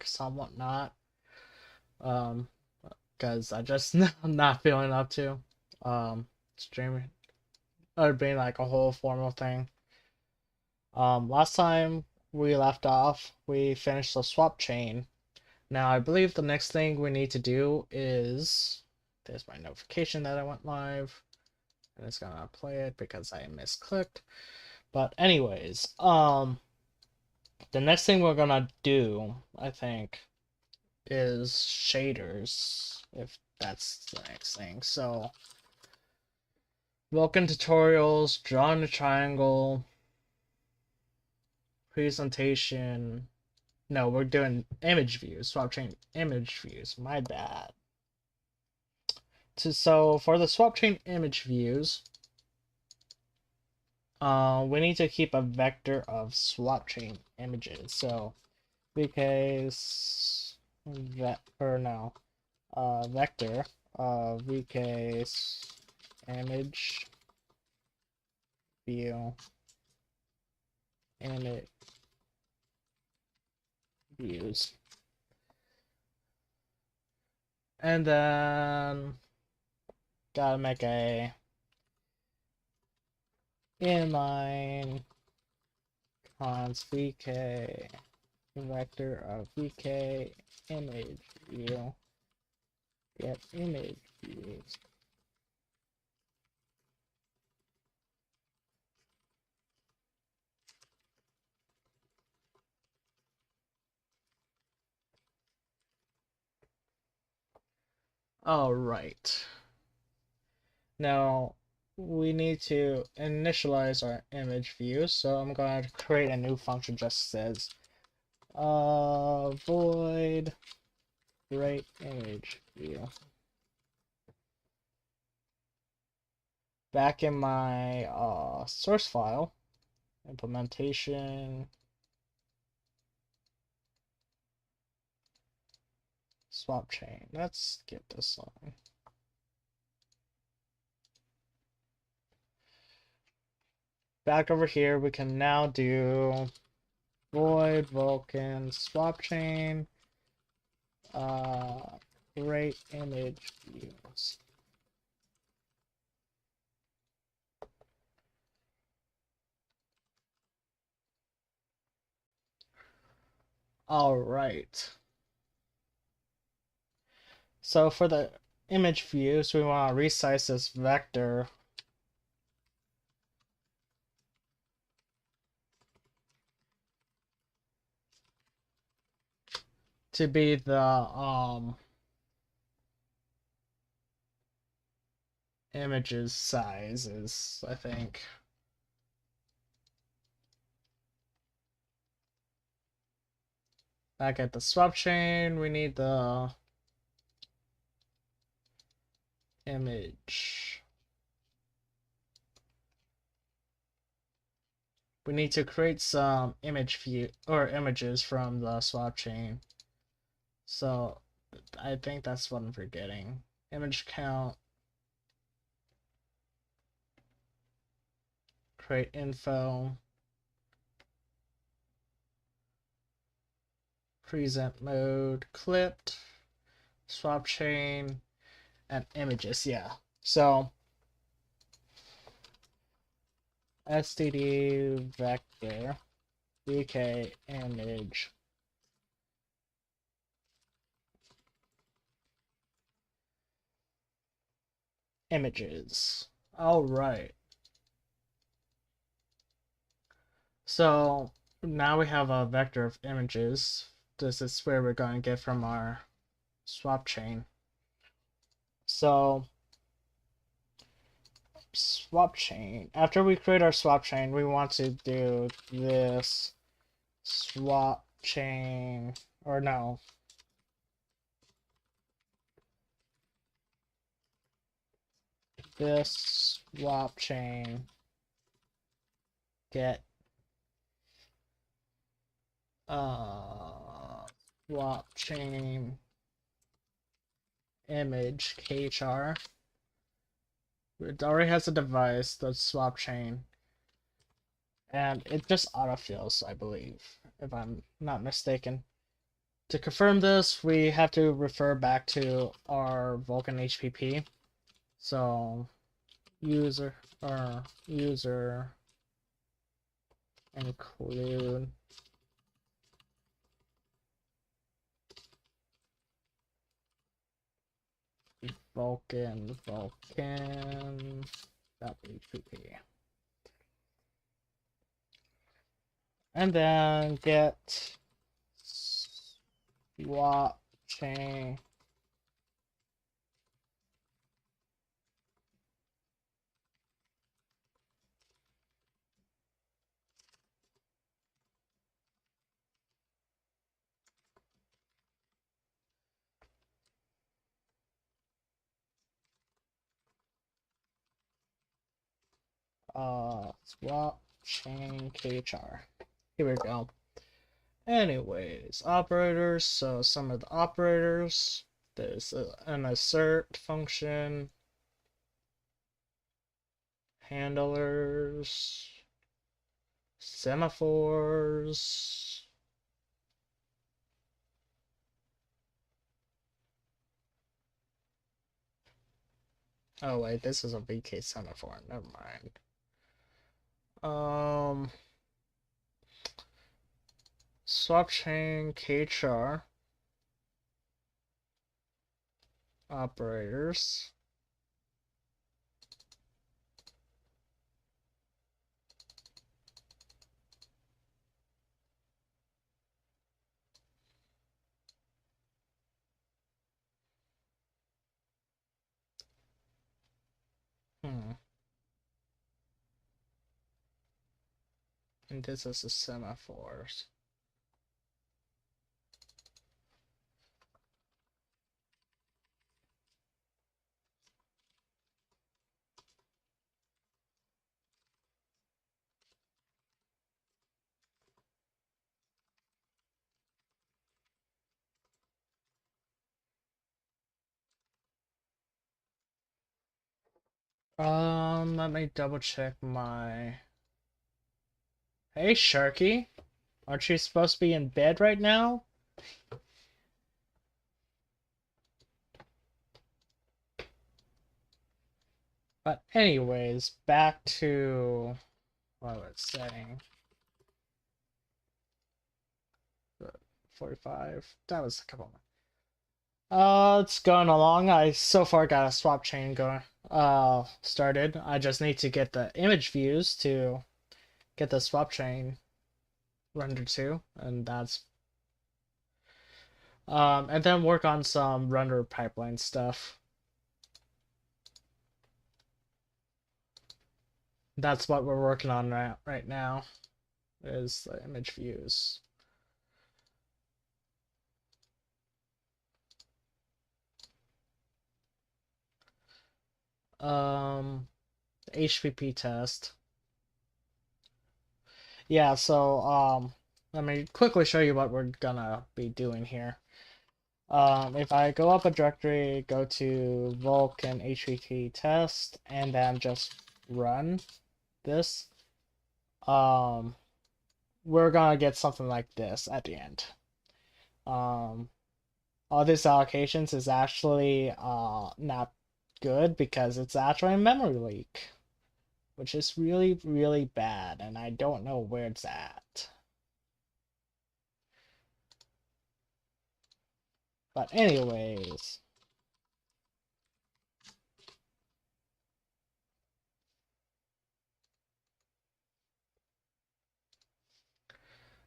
somewhat not. Um, because I just I'm not feeling up to streaming or being like a whole formal thing. Last time we left off, we finished the swap chain. Now I believe the next thing we need to do is there's my notification that I went live, and it's gonna play it because I misclicked. But anyways, the next thing we're gonna do, I think, is shaders, if that's the next thing. So, Vulkan tutorials, drawing a triangle, presentation. No, we're doing image views, swap chain image views. My bad. So for the swap chain image views, we need to keep a vector of swap chain images. So vk or no, vector of vk image view image views, and then gotta make a inline cons vk vector of vk image view get image views. All right. Now we need to initialize our image view, so I'm going to create a new function just says void create image view. Back in my source file, implementation swap chain. Let's get this on. Back over here, we can now do void Vulkan swap chain create image views. All right. So for the image views, we want to resize this vector to be the images sizes, I think. Back at the swap chain, we need the image. We need to create some image view or images from the swap chain. So I think that's what I'm forgetting. Image count, create info, present mode, clipped, swap chain, and images. Yeah. So std vector vk image images. All right. So now we have a vector of images. This is where we're going to get from our swap chain. So swap chain. After we create our swap chain, we want to do this swap chain, or no. This swap chain get swap chain image kchar. It already has a device, the swap chain, and it just autofills, I believe, if I'm not mistaken. To confirm this, we have to refer back to our Vulkan HPP. So user include Vulkan.hpp. And then get swapchain swapchain khr. Here we go. Anyways, operators. So some of the operators. There's an assert function, handlers, semaphores. Oh wait, this is a VK semaphore. Never mind. Swapchain khr operators. And this is the semaphores. Let me double check my. Hey, Sharky. Aren't you supposed to be in bed right now? But anyways, back to what I was saying. 45. That was a couple of. It's going along. I so far got a swap chain going. Started. I just need to get the image views to get the swap chain rendered to, and that's. And then work on some render pipeline stuff. That's what we're working on right now, is the image views. The HPP test. Yeah, so let me quickly show you what we're gonna be doing here. If I go up a directory, go to Vulkan HPP test, and then just run this, we're gonna get something like this at the end. All these allocations is actually not good because it's actually a memory leak, which is really, really bad, and I don't know where it's at. But anyways,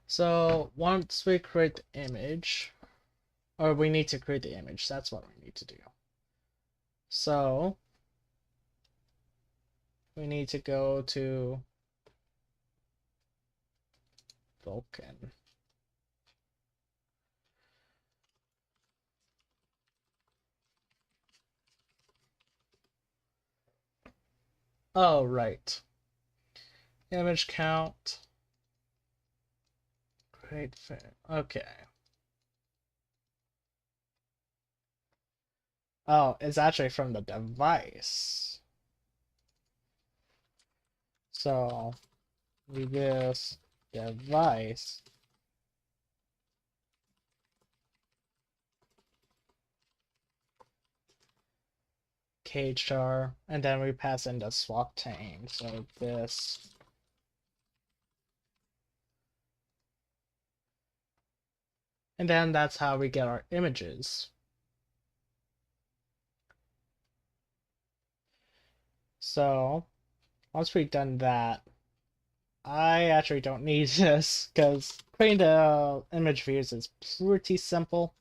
so once we create the image, or we need to create the image, that's what we need to do. So we need to go to Vulkan. Oh, right. Image count. Create frame. Okay. Oh, it's actually from the device. So we this device vk_char, and then we pass in the swapchain. So this. And then that's how we get our images. So once we've done that, I actually don't need this because creating the image views is pretty simple.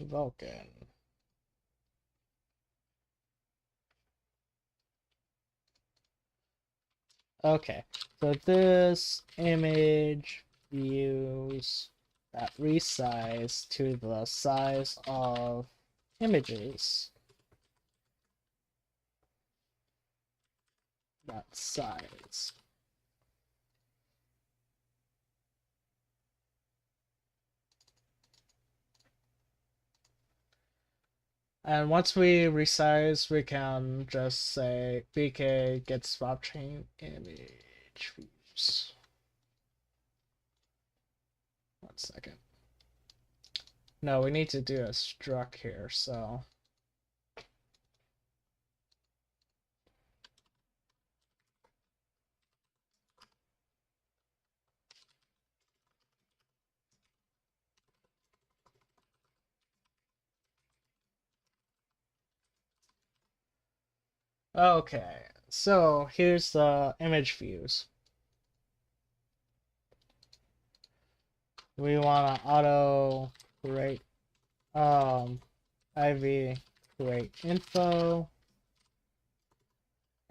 Vulkan. Okay, so this image views that resize to the size of images. That size. And once we resize, we can just say vk get swapchain image views. 1 second. No, we need to do a struct here, so. Okay, so here's the image views. We want to auto create IV create info,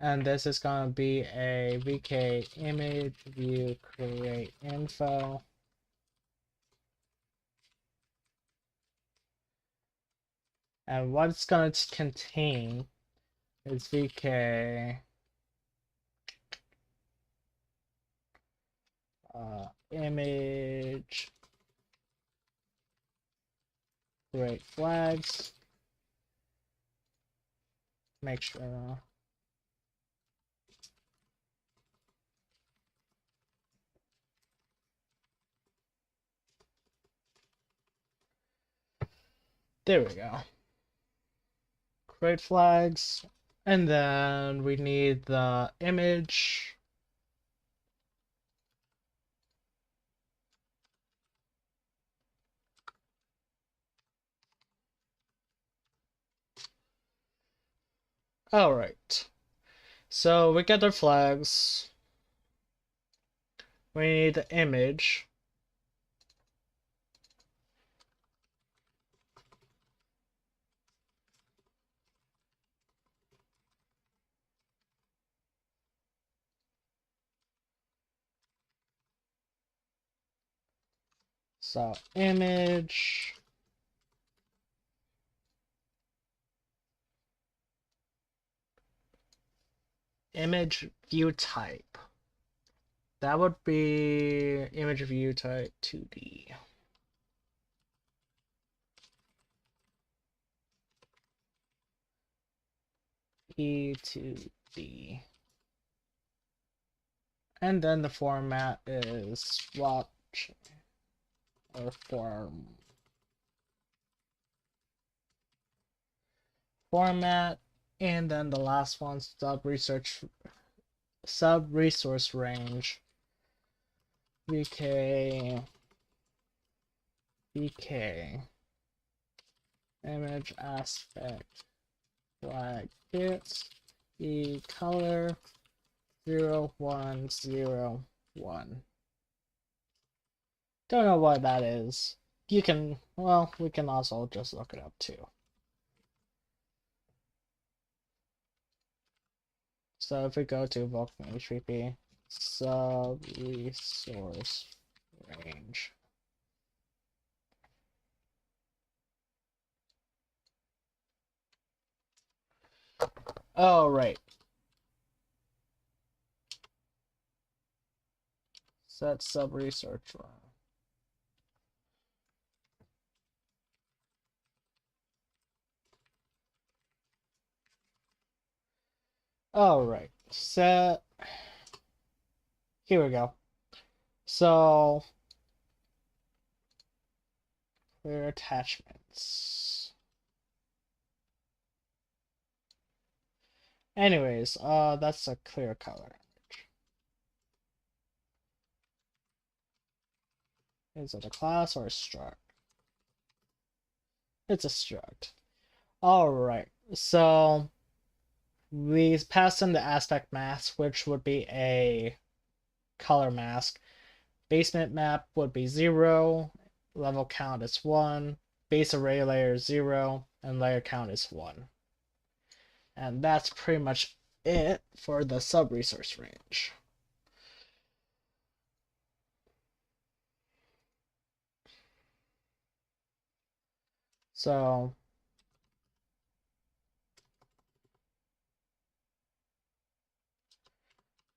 and this is going to be a vk image view create info. And what it's going to contain is vk image create flags. Make sure. There we go. Create flags, and then we need the image. All right. So we get our flags. We need the image. So image view type. That would be image view type 2D. E2D. And then the format is swapchain or format, and then the last one sub resource range vk image aspect flag hits e color 0101. Don't know what that is. You can, well, we can also just look it up too. So if we go to Vulkan HTTP sub resource range. Oh, right. Set sub research run. All right. set. Here we go. So clear attachments. Anyways, that's a clear color. Is it a class or a struct? It's a struct. Alright, so we pass in the aspect mask, which would be a color mask. Basement map would be 0, level count is 1, base array layer is 0, and layer count is 1. And that's pretty much it for the sub-resource range. So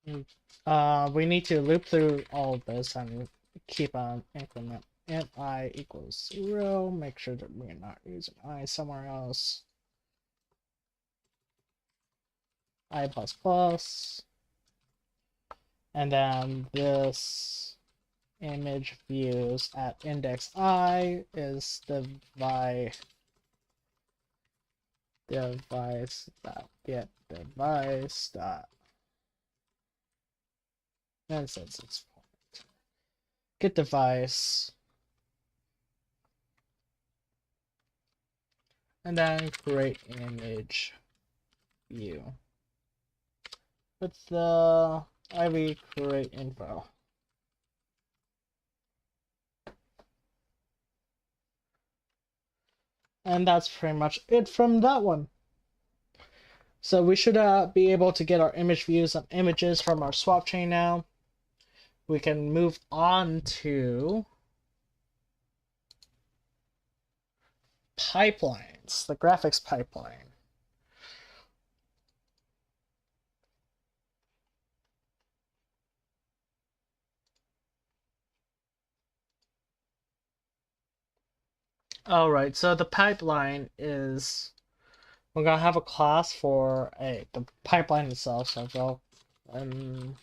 we need to loop through all of this and keep on increment int I equals 0. Make sure that we're not using I somewhere else. I plus plus. And then this image views at index I is device dot get device dot and since it's get device and then create image view with the IV create info. And that's pretty much it from that one. So we should be able to get our image views and images from our swap chain now. We can move on to pipelines, the graphics pipeline. Alright, so the pipeline is, we're gonna have a class for the pipeline itself, so go oh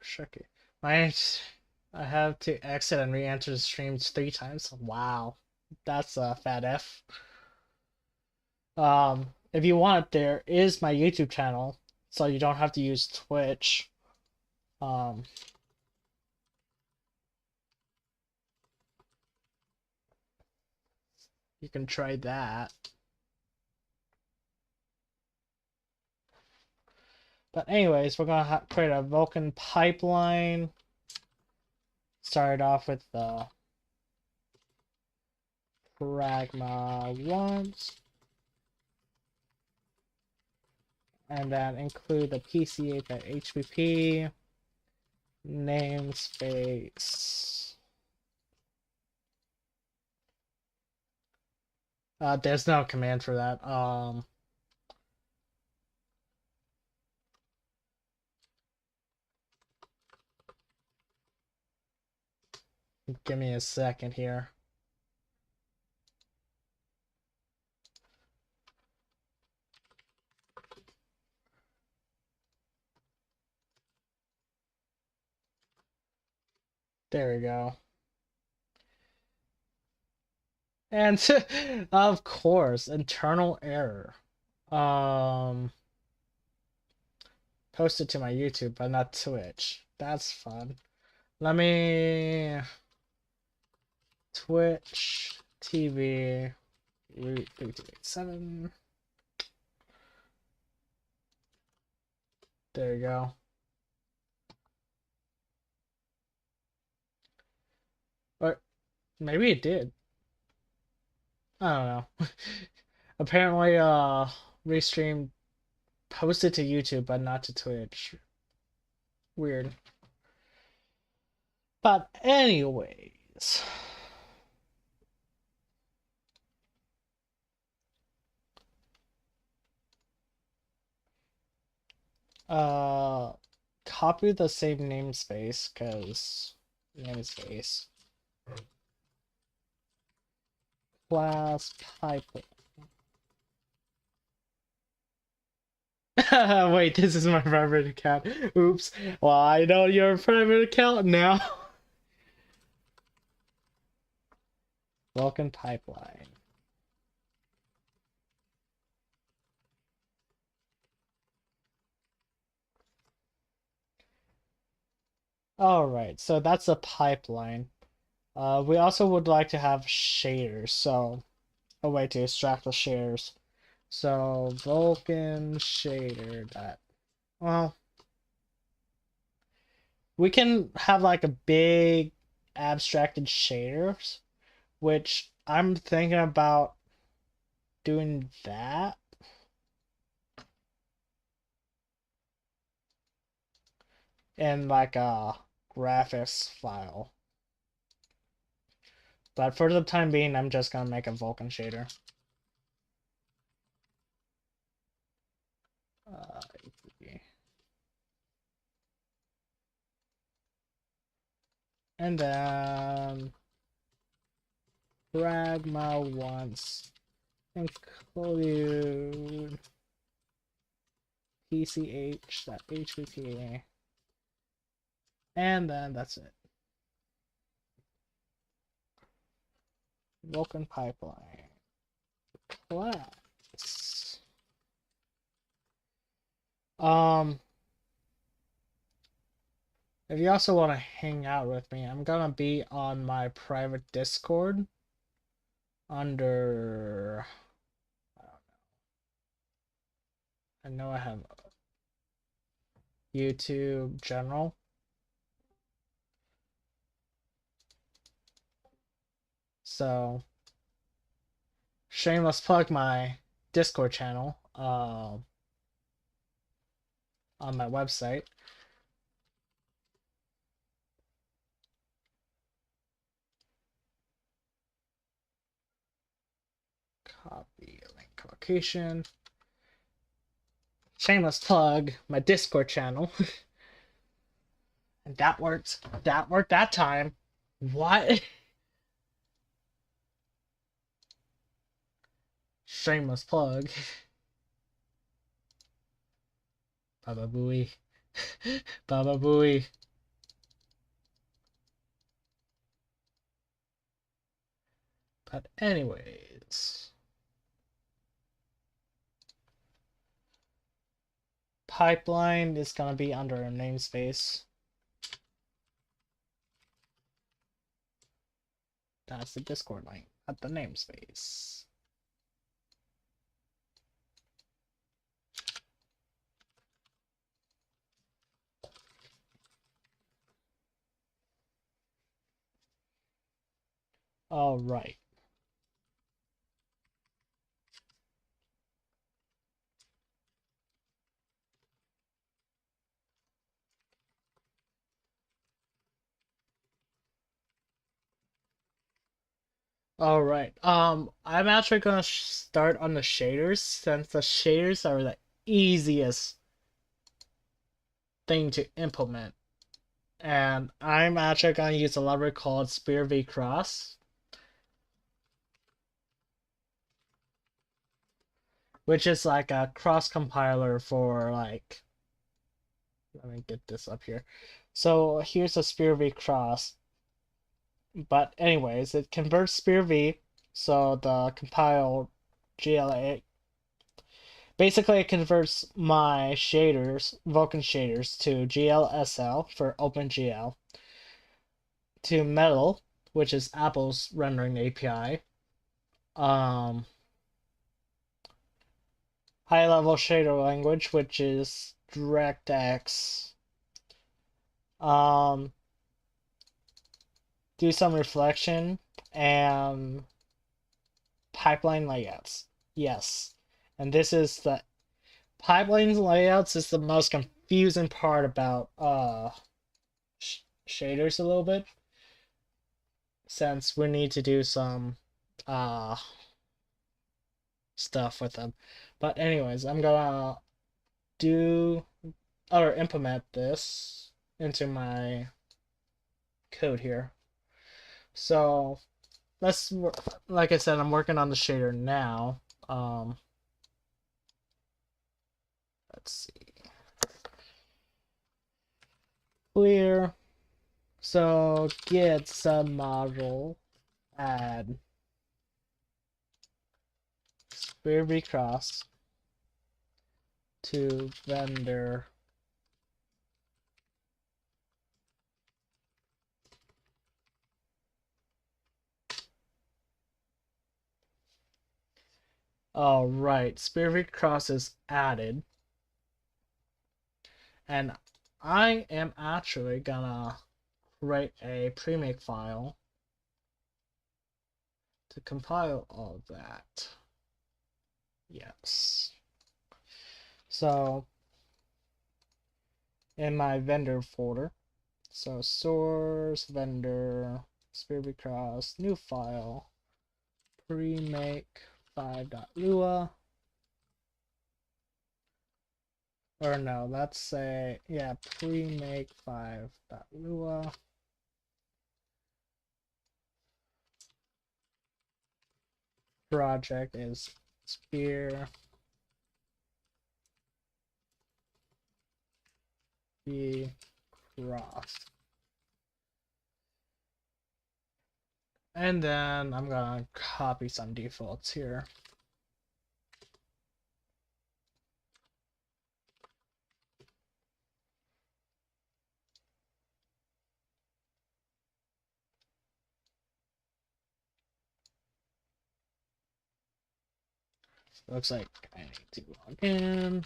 shucky. I have to exit and re-enter the stream 3 times. Wow. That's a fat F. If you want, there is my YouTube channel, so you don't have to use Twitch. You can try that. But anyways, we're gonna create a Vulkan pipeline. Start off with the pragma once, and then include the pch.hpp namespace. There's no command for that. Give me a second here. There we go. And of course, internal error. Posted to my YouTube, but not Twitch. That's fun. Let me Twitch TV root 3287. There you go. Or maybe it did. I don't know. Apparently, Restream posted to YouTube, but not to Twitch. Weird. But anyways. Copy the same namespace, because namespace. Class pipeline. Wait, this is my private account. Oops. Well, I know your private account now. Vulkan pipeline. Alright, so that's a pipeline. We also would like to have shaders, so a way to extract the shaders. So Vulkan shader that. Well, we can have like a big abstracted shaders, which I'm thinking about doing that. In like a graphics file. But for the time being, I'm just gonna make a Vulkan shader. Uh, and then pragma once include pch.hvpa, and then that's it. Vulkan pipeline class. If you also want to hang out with me, I'm gonna be on my private Discord under, I know I have YouTube general. So shameless plug my Discord channel on my website. Copy link location. Shameless plug my Discord channel. And that worked. That worked that time. What? Shameless plug. Baba Booey. Baba Booey. But anyways. Pipeline is gonna be under a namespace. That's the Discord link at the namespace. All right. All right. I'm actually gonna start on the shaders since the shaders are the easiest thing to implement. And I'm actually gonna use a library called Spear v Cross, which is like a cross compiler for like. Let me get this up here. So here's a Spear v Cross. But anyways, it converts Spear v, so the compiled GLA. Basically, it converts my shaders, Vulkan shaders, to GLSL for OpenGL, to Metal, which is Apple's rendering API, high-level shader language, which is DirectX, do some reflection, and pipeline layouts. Yes. And this is the pipeline layouts is the most confusing part about shaders a little bit, since we need to do some stuff with them. But anyways, I'm gonna do or implement this into my code here. So let's, like I said, I'm working on the shader now. let's see. Clear. So get submodule add Spear cross to vendor all right, Spear cross is added, and I am actually gonna create a pre-make file to compile all of that. Yes. So in my vendor folder, so source vendor Spear cross new file pre-make 5.lua, or no, let's say, yeah, pre-make 5.lua. Project is Spear be cross. And then I'm gonna copy some defaults here. Looks like I need to log in.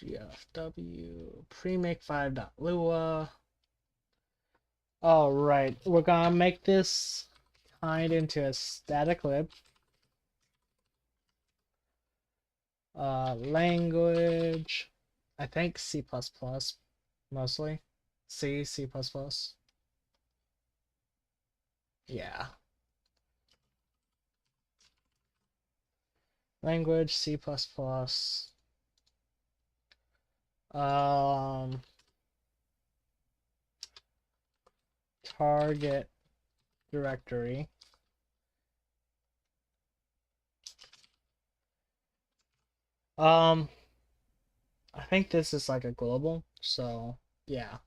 GFW pre-make 5.lua. All right, we're gonna make this tied into a static lib. Language, I think C++ mostly. C++. Yeah. Language, C++. Target directory. I think this is like a global, so yeah.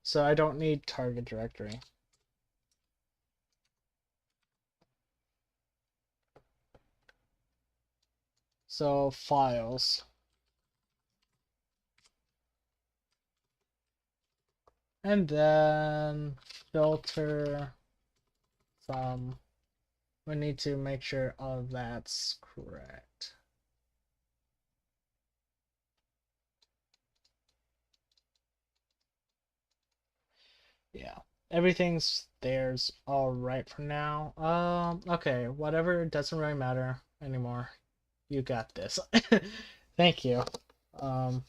So I don't need target directory. So files. And then filter some. We need to make sure all of that's correct. Yeah, everything's there's all right for now. Okay, whatever, doesn't really matter anymore. You got this. Thank you. Um,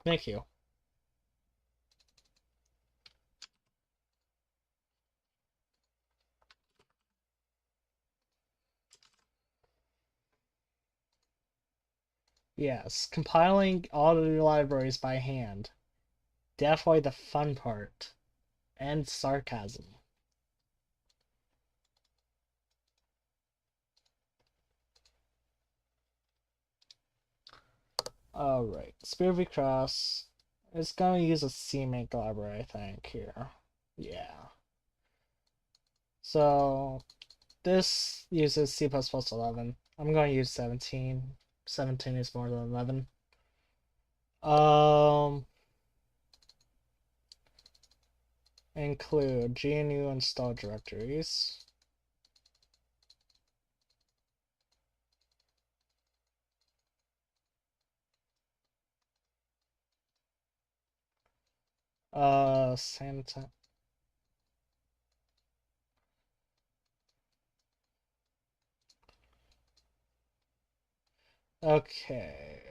thank you. Yes, compiling all the libraries by hand. Definitely the fun part. And sarcasm. Alright, Spear v Cross is gonna use a CMake library, I think, here. Yeah. So this uses C++11. I'm going to use 17. 17 is more than 11. Include GNU install directories. Santa. Okay.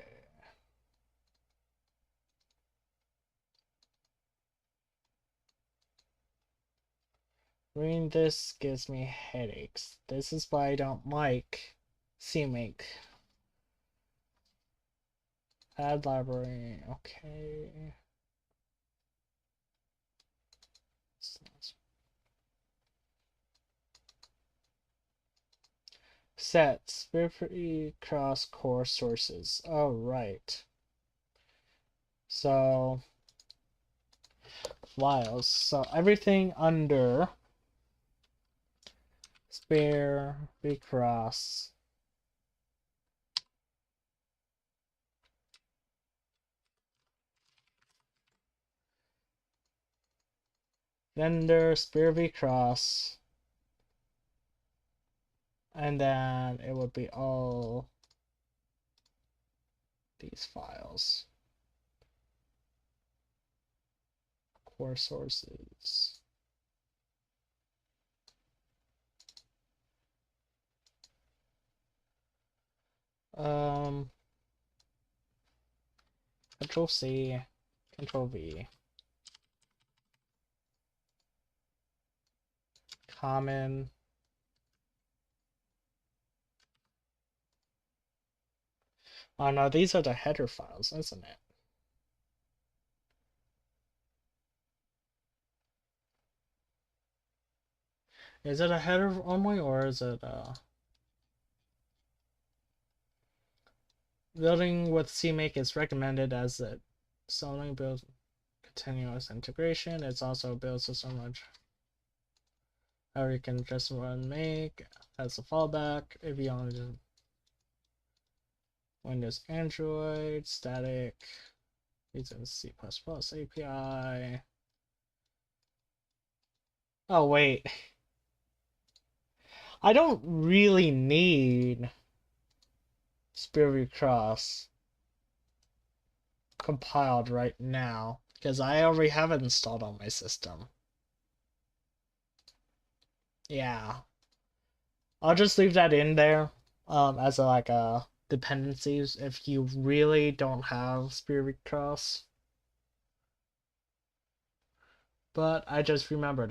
Reading this gives me headaches. This is why I don't like CMake. Add library. Okay. Set Spirit Cross core sources. Oh, right. So files. So everything under spare recross vendor spare recross, and then it would be all these files. Core sources. Control C, Control V. Common. Oh no, these are the header files, isn't it? Is it a header only, or is it building with CMake is recommended as it solely builds continuous integration. It's also built system much. Or you can just run make as a fallback if you only do Windows, Android, static, using C++ API. Oh wait, I don't really need Spirit Cross compiled right now because I already have it installed on my system. Yeah, I'll just leave that in there as a dependencies if you really don't have Spirit Cross. But I just remembered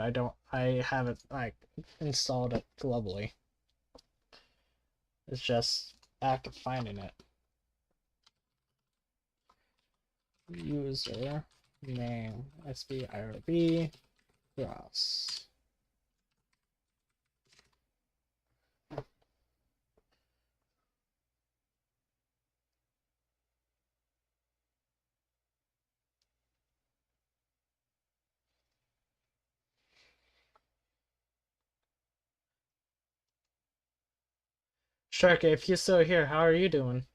I haven't like installed it globally. It's just act of finding it. User name SBIRB cross. Shark, if you're still here, how are you doing?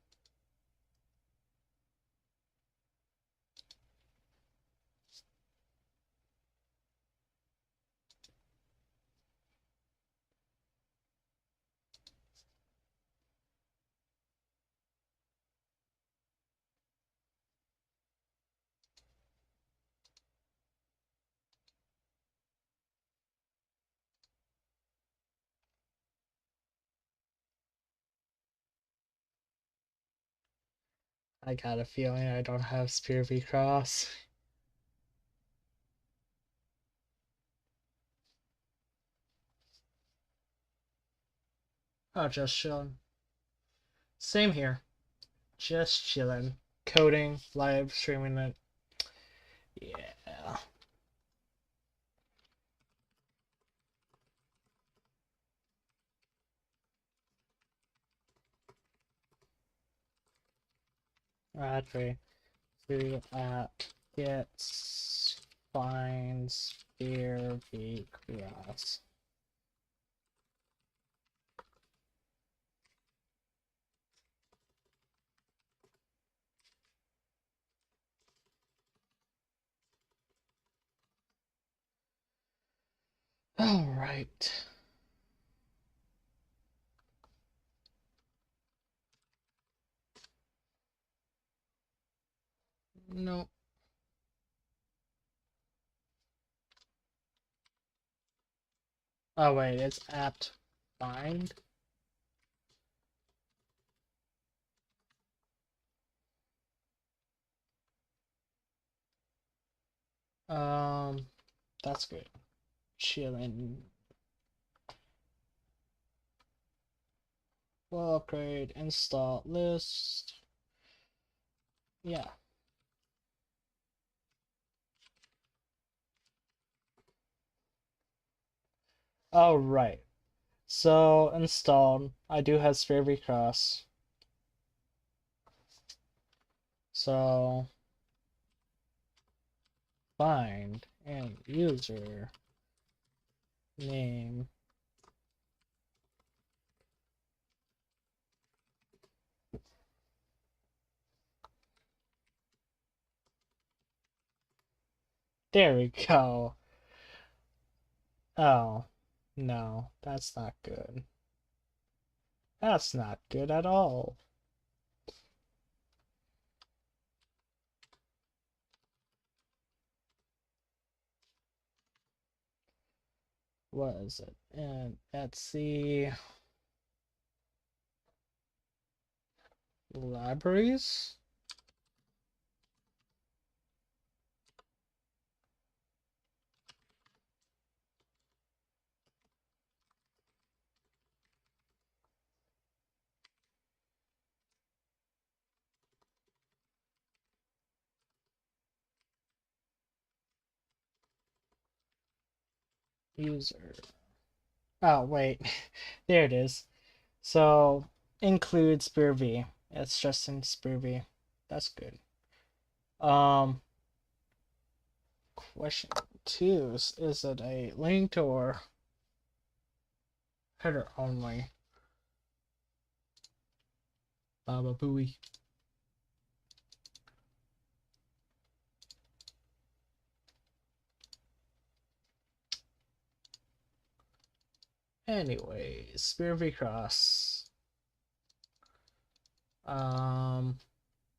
I got a feeling I don't have Spear V Cross. Oh, just chilling. Same here. Just chilling. Coding, live streaming it. Yeah. Radray. To gets finds Spear V Cross. All right. No. Oh wait, it's apt find. That's good. Chilling. Will upgrade, install list. Yeah. Oh, right. So, installed. I do have Sphere Cross. So, find and user name. There we go. Oh, no, that's not good. That's not good at all. What is it? And Etsy libraries? User. Oh, wait. There it is. So, include Spear V. It's just in Spear V. That's good. Question two is it a linked or header only? Baba Booey. Anyways, Spear V Cross.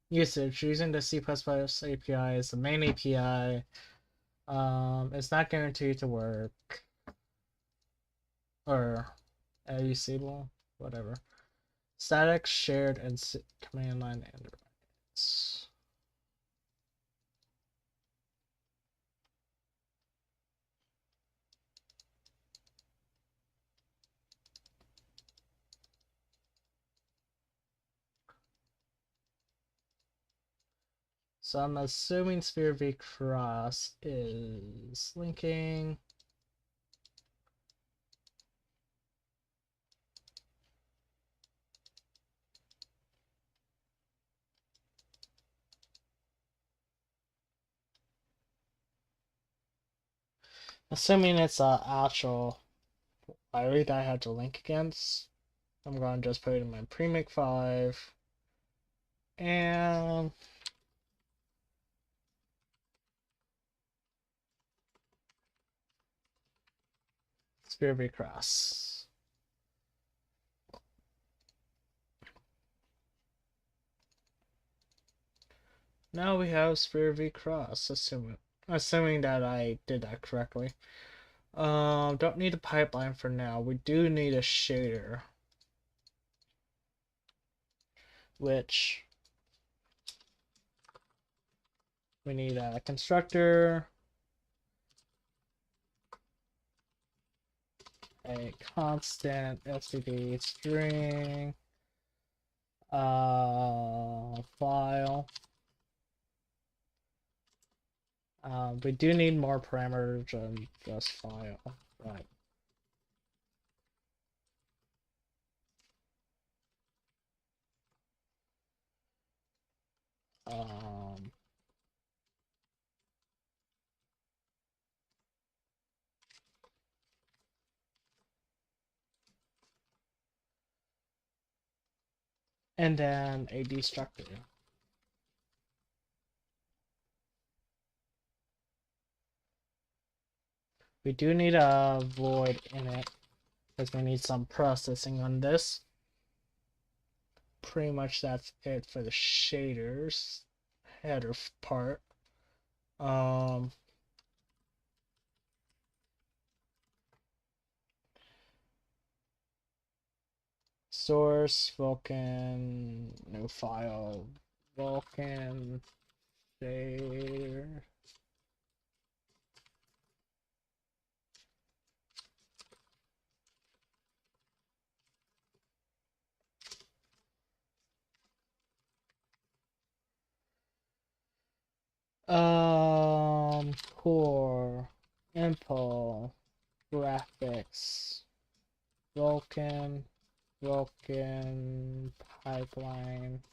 Usage using the C++ API is the main API. It's not guaranteed to work or usable, whatever. Static, shared, and command line environments. So I'm assuming Sphere V Cross is linking. Assuming it's an actual library that I have to link against, I'm going to just put it in my premic 5 and Sphere V Cross. Now we have Sphere V Cross, assuming that I did that correctly. Don't need a pipeline for now. We do need a shader, which we need a constructor, a constant std string, file. We do need more parameters than just file, right? And then a destructor. We do need a void in it because we need some processing on this. Pretty much that's it for the shaders header part. Source Vulkan, new file, Vulkan shader. Core, info, graphics, Vulkan, pipeline,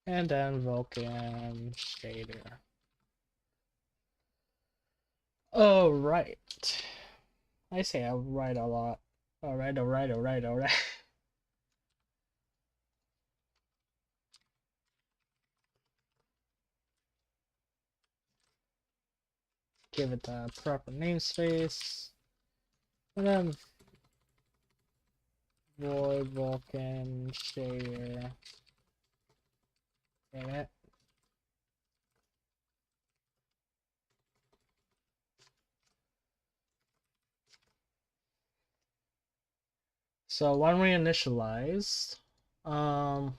and then Vulkan shader. Oh, right. I say I write a lot. Alright. Give it the proper namespace. And then void Vulkan shader. In it. So when we initialize, I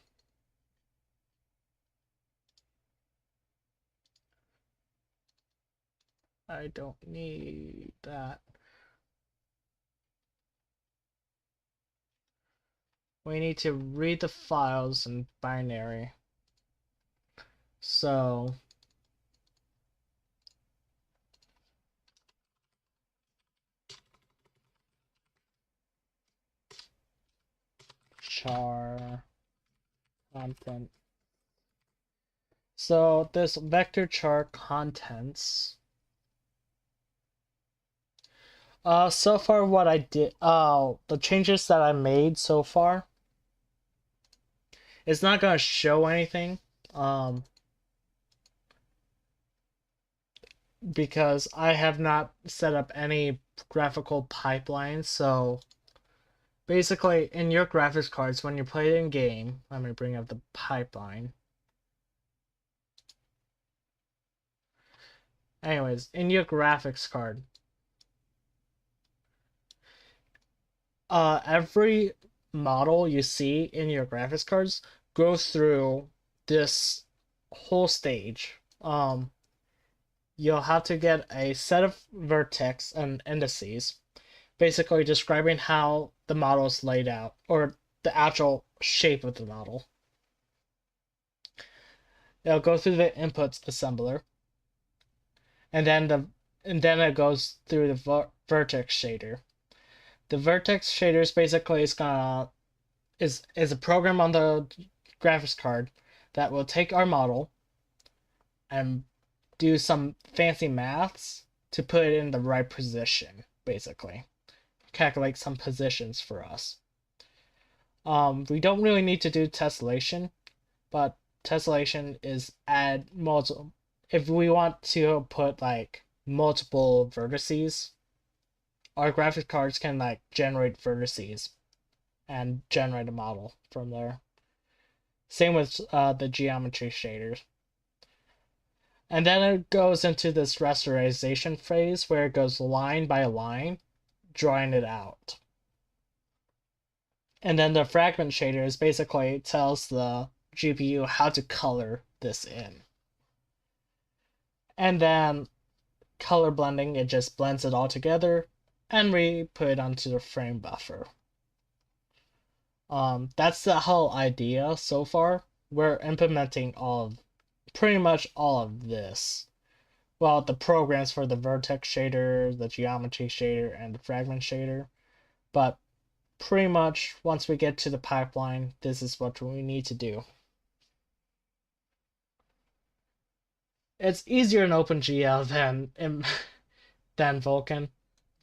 don't need that. We need to read the files in binary. So char content. So this vector char contents. So far what I did, the changes that I made so far, it's not gonna show anything, because I have not set up any graphical pipelines. So basically, in your graphics cards, when you play it in game, let me bring up the pipeline. Anyways, in your graphics card, every model you see in your graphics cards goes through this whole stage. You'll have to get a set of vertex and indices, basically describing how the model is laid out, or the actual shape of the model. It'll go through the inputs assembler, and then it goes through the vertex shader. The vertex shader is basically is a program on the graphics card that will take our model and do some fancy maths to put it in the right position, basically. Calculate some positions for us. We don't really need to do tessellation, but tessellation is add multiple. If we want to put like multiple vertices, our graphics cards can like generate vertices and generate a model from there. Same with the geometry shaders. And then it goes into this rasterization phase where it goes line by line, drawing it out. And then the fragment shader is basically tells the GPU how to color this in. And then color blending, it just blends it all together and we put it onto the frame buffer. That's the whole idea so far. We're implementing pretty much all of this. Well, the programs for the vertex shader, the geometry shader, and the fragment shader. But pretty much once we get to the pipeline, this is what we need to do. It's easier in OpenGL than Vulkan.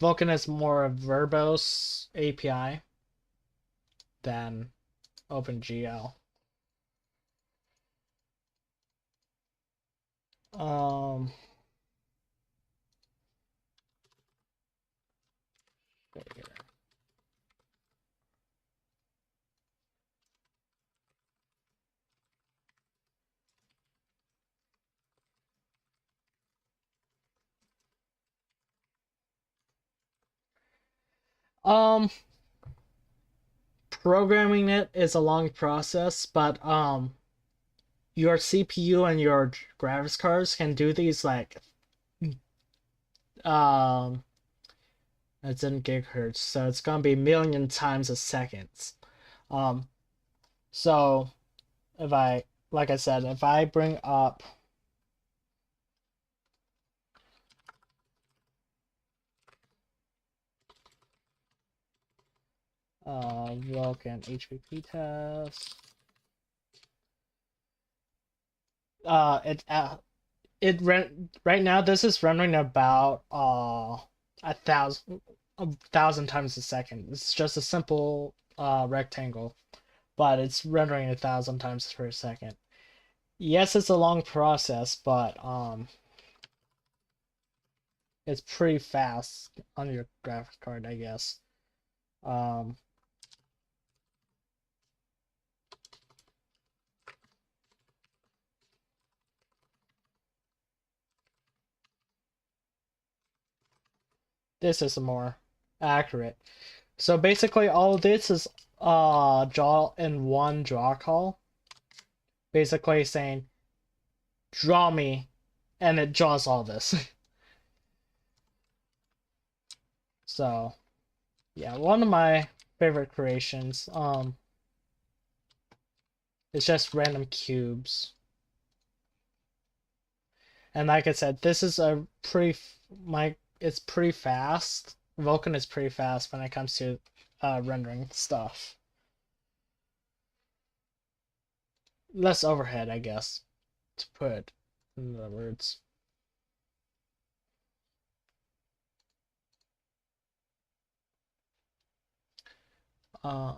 Vulkan is more a verbose API than OpenGL. Um, um, programming it is a long process, but your CPU and your graphics cards can do these like um It's in gigahertz, so it's gonna be a million times a second. Um, so if I, like I said, if I bring up Vulkan HPP test, right now this is rendering about a thousand times a second. It's just a simple rectangle, but it's rendering 1,000 times per second. Yes, it's a long process, but it's pretty fast on your graphics card, I guess. Um, this is more accurate. So basically, all this is draw in one draw call. Basically saying, draw me, and it draws all this. So yeah, one of my favorite creations. It's just random cubes. And like I said, this is a it's pretty fast. Vulkan is pretty fast when it comes to rendering stuff. Less overhead, I guess, to put in other words. Uh,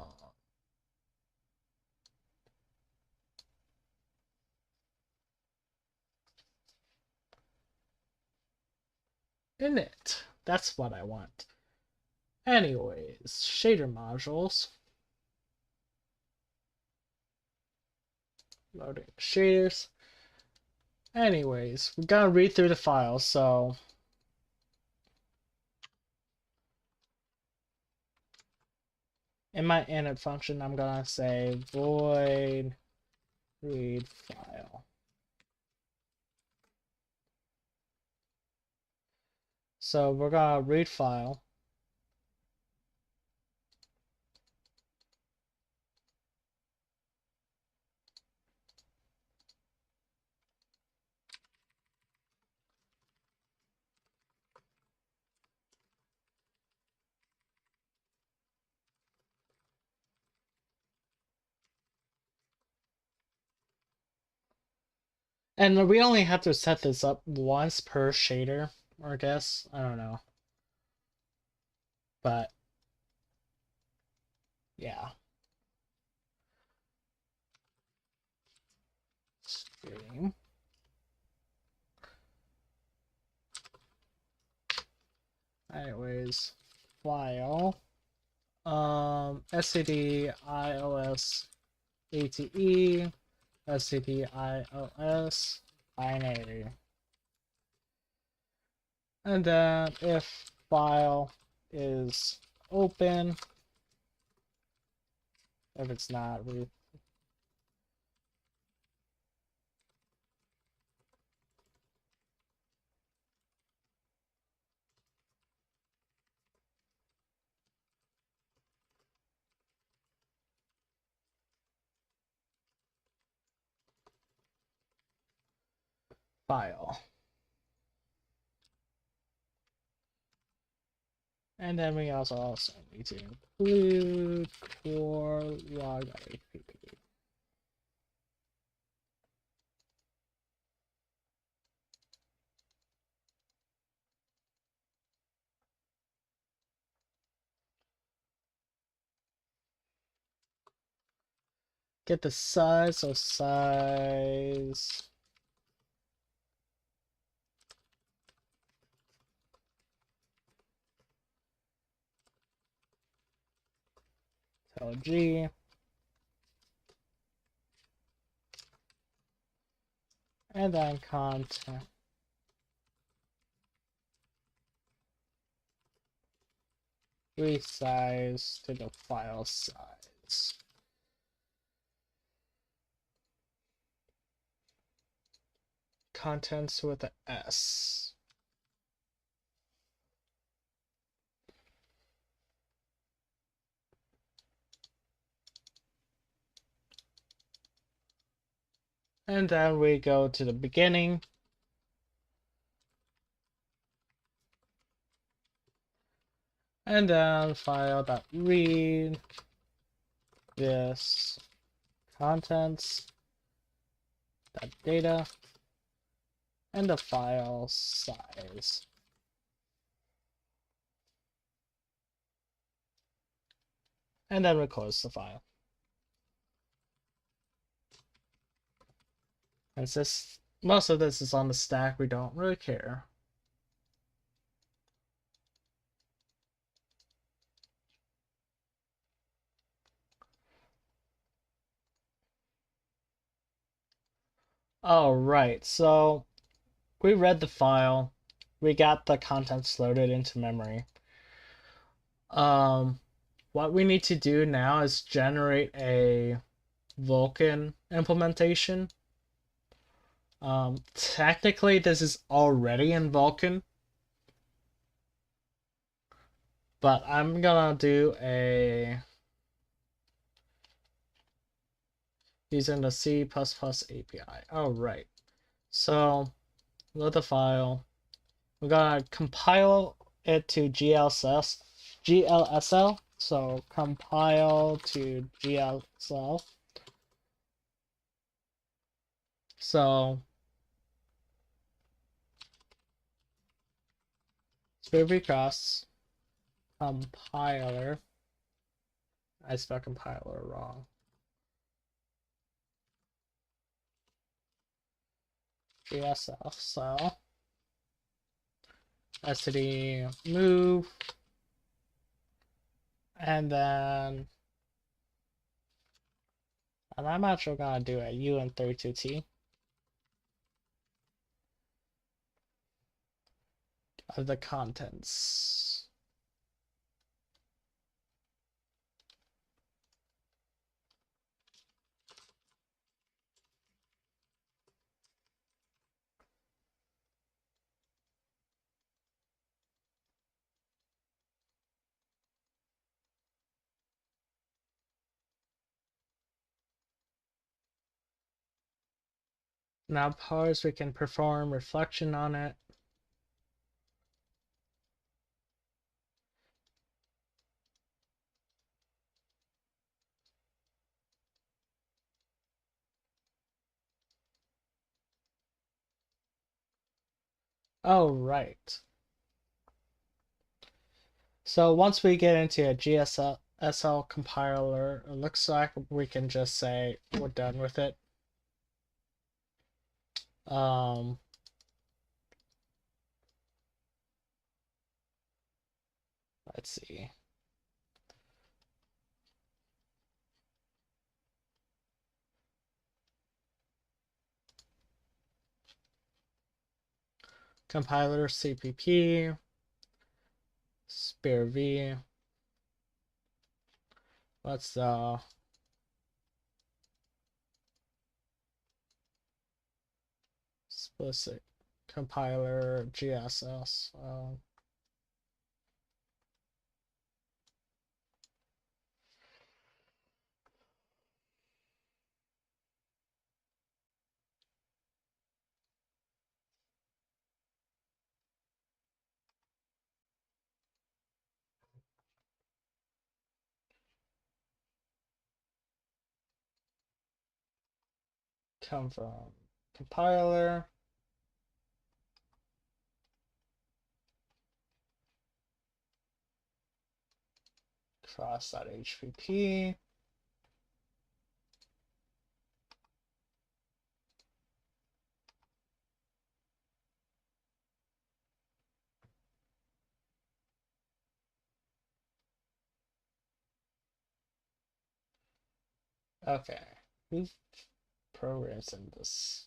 in it. That's what I want. Anyways, shader modules. Loading shaders. Anyways, we gotta read through the files, so in my init function, I'm gonna say void read file. So we're gonna read file. And we only have to set this up once per shader, I guess. I don't know. But yeah. Stream. Anyways, file. SCD iOS ATE SCD iOS binary. And then if file is open, if it's not, we file. And then we also need to include core log.hpp. Get the size, so size tell G. And then content resize to the file size. Contents with a S. And then we go to the beginning. And then file.read this contents.data and the file size. And then we close the file. And since most of this is on the stack, we don't really care. All right, so we read the file, we got the contents loaded into memory. What we need to do now is generate a Vulkan implementation. Technically, this is already in Vulkan, but I'm gonna do a using the C++ API. All right, so load the file. We're gonna compile it to GLSL. So compile to GLSL. So Ruby cross compiler. I spelled compiler wrong. GSL. So std move, and then I'm actually gonna do a UN32T of the contents. Now parse, we can perform reflection on it. Oh, right. So once we get into a GSL compiler, it looks like we can just say we're done with it. Um, let's see. Compiler CPP, spare V. What's the explicit compiler GSS? Come from compiler. Cross.hpp. Okay. Who's programs in this?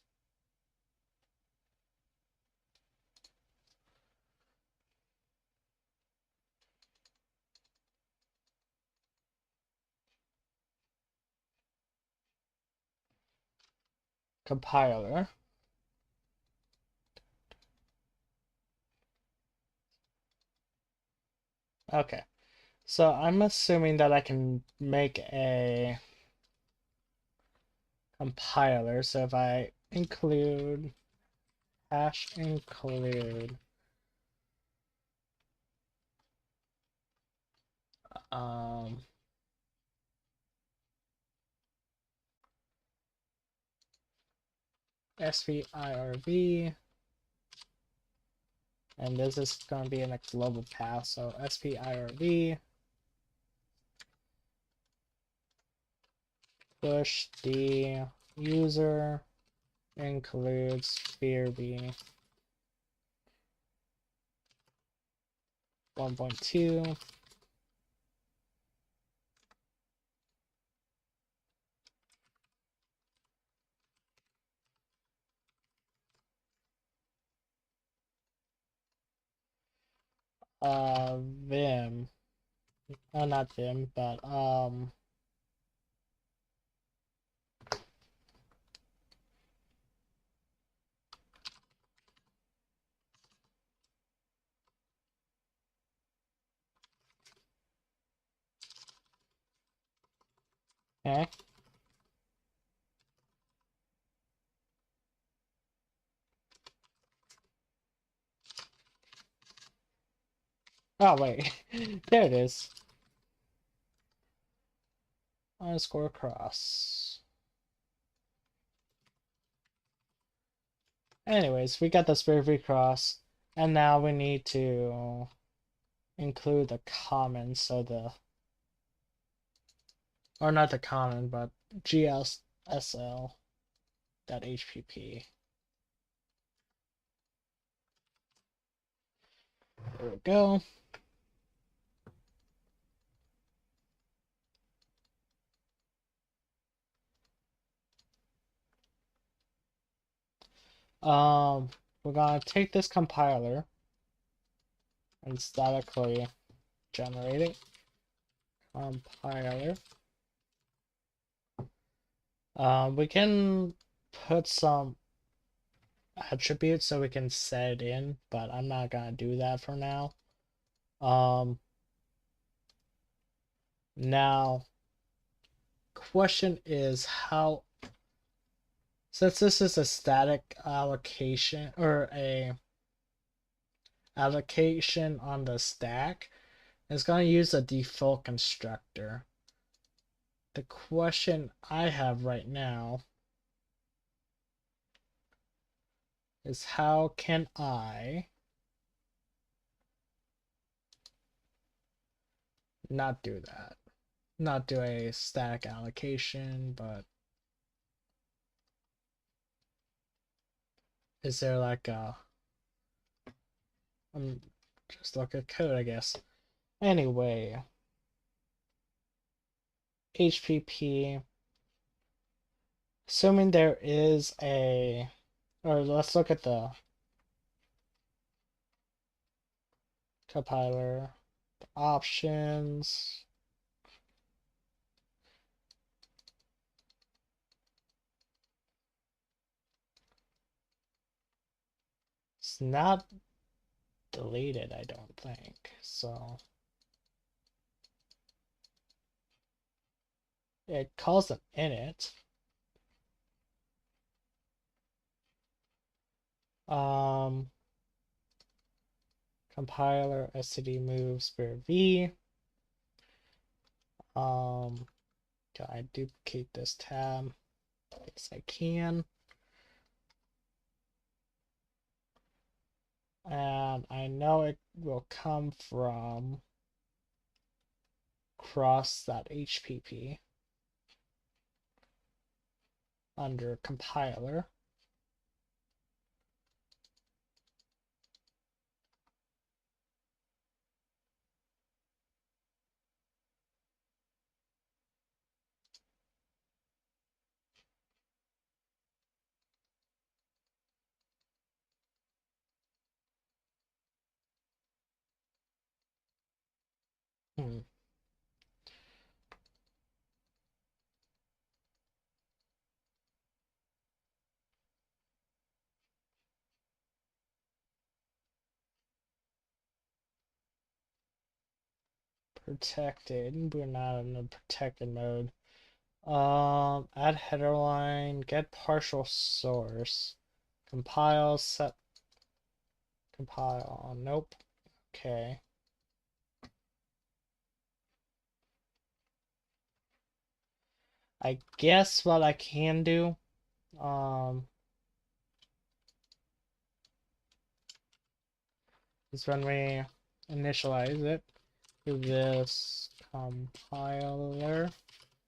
Compiler. Okay. So I'm assuming that I can make a compiler. So if I include hash include um svirv, and this is going to be in a global path, so svirv push the user includes sphere b 1.2. Vim. Oh, not Vim, but okay. Oh wait, there it is. Underscore cross. Anyways, we got the sphere v cross, and now we need to include the common, so the, or not the common, but gsl.hpp. There we go. We're gonna take this compiler and statically generate it. Compiler. We can put some attributes so we can set it in, but I'm not gonna do that for now. Now, question is how, since this is a static allocation or a allocation on the stack, it's going to use a default constructor. The question I have right now is how can I not do that? Not do a static allocation, but is there like a, just look at code, I guess. Anyway, HPP, assuming there is a, or let's look at the compiler, the options. It's not deleted, I don't think. So it calls an init. Compiler std move sphere v. Can I duplicate this tab? Yes, I can. And I know it will come from cross.hpp under compiler. Protected. We're not in the protected mode. Add header line, get partial source, compile, set, compile, nope, okay. I guess what I can do, is when we initialize it, do this compiler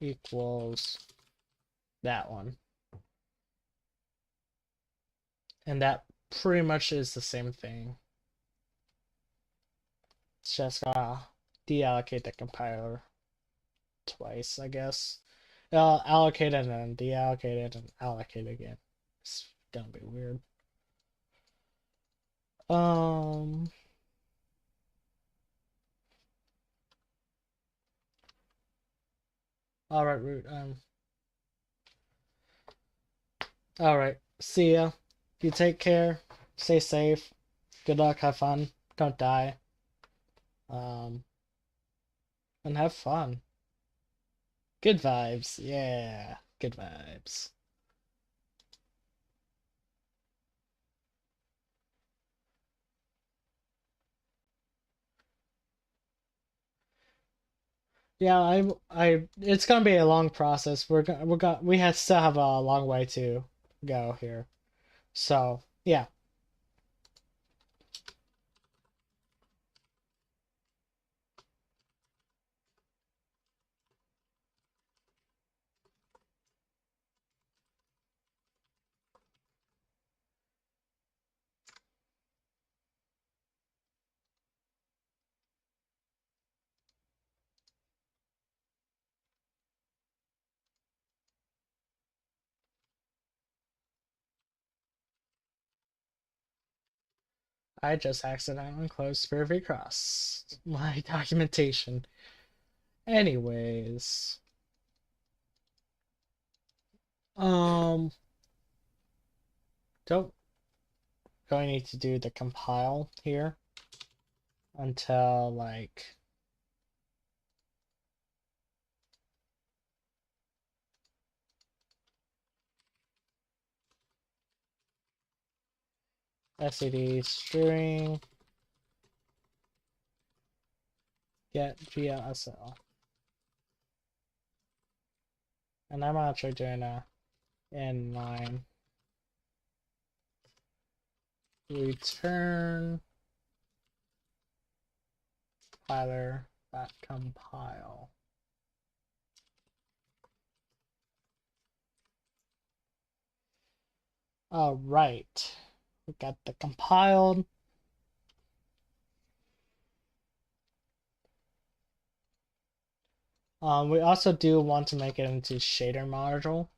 equals that one. And that pretty much is the same thing. It's just deallocate the compiler twice, I guess. Allocate it and deallocate it and allocate again. It's gonna be weird. Um. All right, root. All right. See ya. You take care. Stay safe. Good luck. Have fun. Don't die. Um. And have fun. Good vibes. Yeah. Good vibes. Yeah, it's gonna be a long process. We still have a long way to go here. So, yeah. I just accidentally closed Sphere Cross my documentation. Anyways, um, don't going to need to do the compile here until like SCD string get GLSL, and I'm actually doing a inline return compiler that compile. All right, we got the compiled. We also do want to make it into shader module.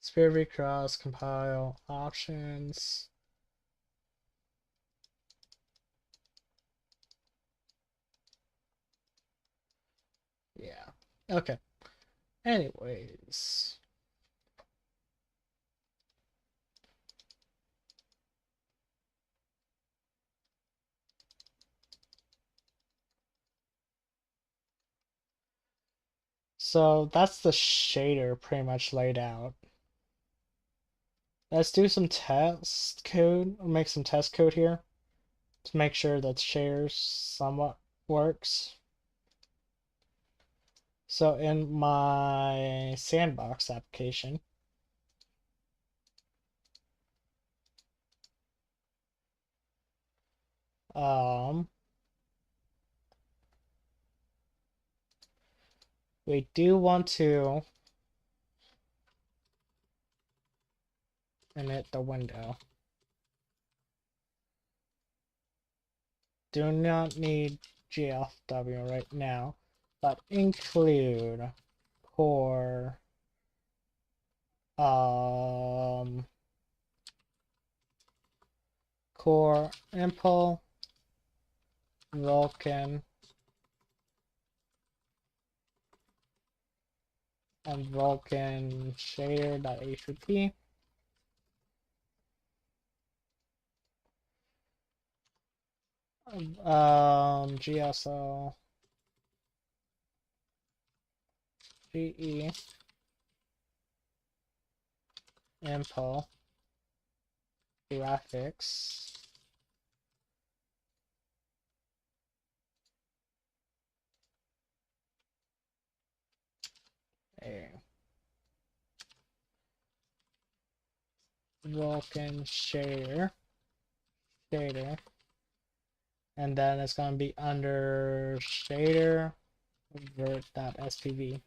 Sphere recross, compile, options. Yeah. Okay. Anyways. So that's the shader pretty much laid out. Let's do some test code, or make some test code here to make sure that shares somewhat works. So in my sandbox application, we do want to init the window. Do not need GFW right now, but include core core impl Vulkan and Vulkan shader.h2p. GSL GE info graphics a Vulkan shader, and then it's gonna be under shader vert.spv.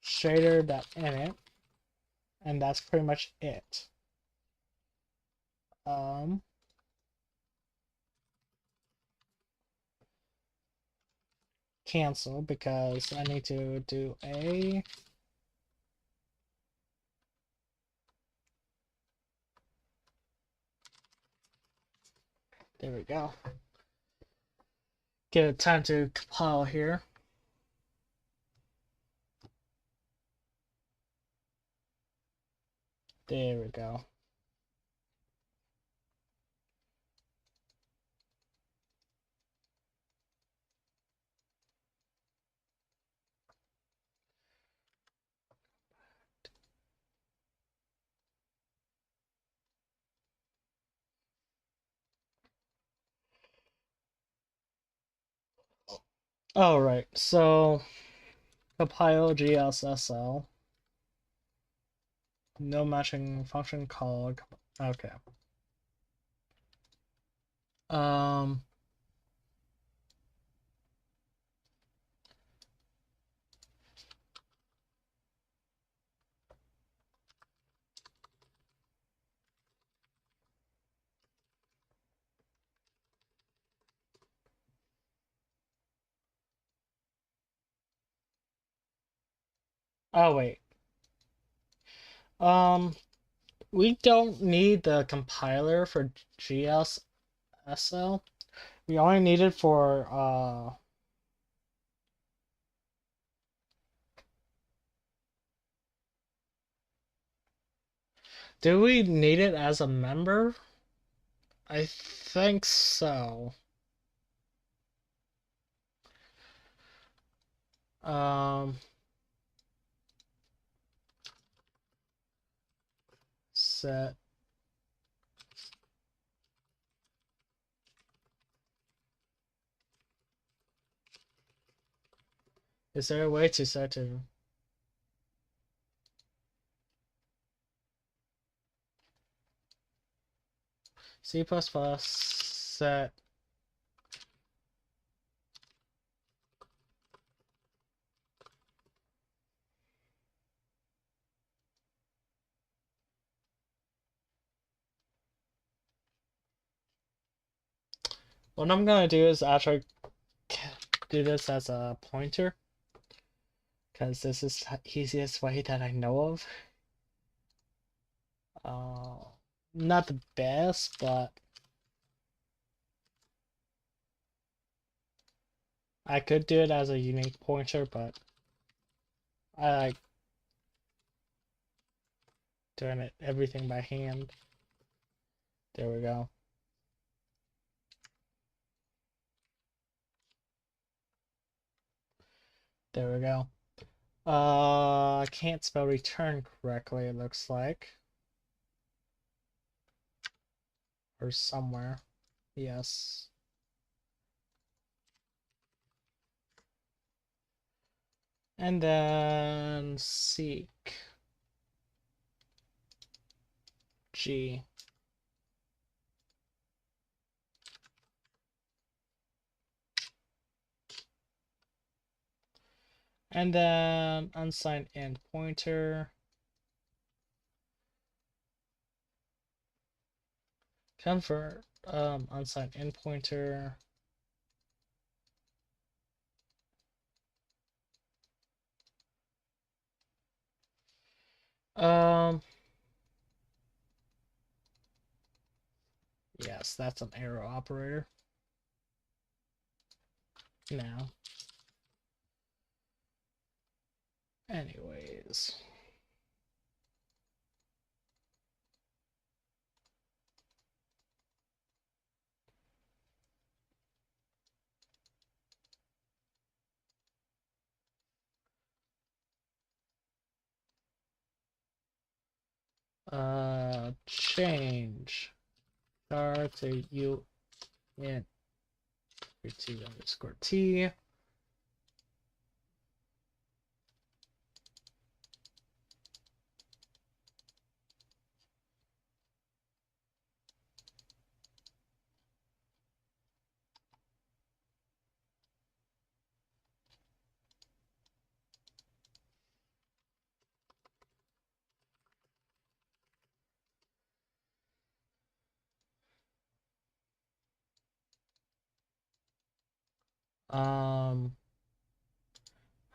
Shader.init, and that's pretty much it. Cancel because I need to do a there we go. Give it time to compile here. There we go. All right, so compile GSSL. No matching function called. Okay. Um. Oh wait. Um. We don't need the compiler for GSSL. We only need it for do we need it as a member? I think so. Um, set. Is there a way to set to C++ set? What I'm gonna do is actually do this as a pointer, because this is the easiest way that I know of. Not the best, but I could do it as a unique pointer, but I like doing it everything by hand. There we go. There we go. I can't spell return correctly, it looks like. Or somewhere. Yes. And then seek G. And then unsigned end pointer. Convert unsigned end pointer. Yes, that's an arrow operator. now. Anyways. Change char to u int t underscore t.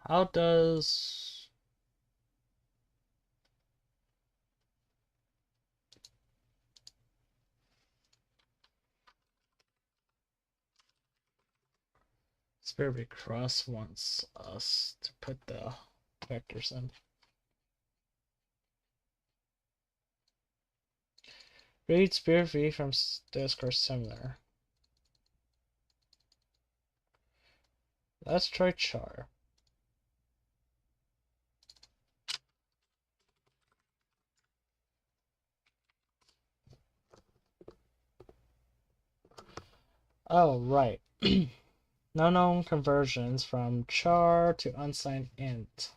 How does Spirit Cross wants us to put the vectors in? Read Spirit V from Discord similar. Let's try char. Oh, right. No known conversions from char to unsigned int.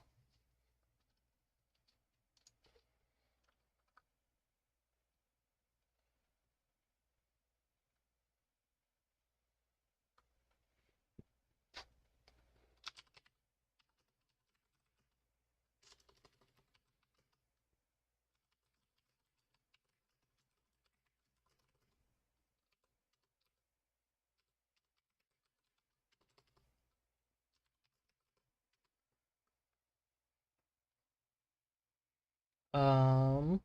Um,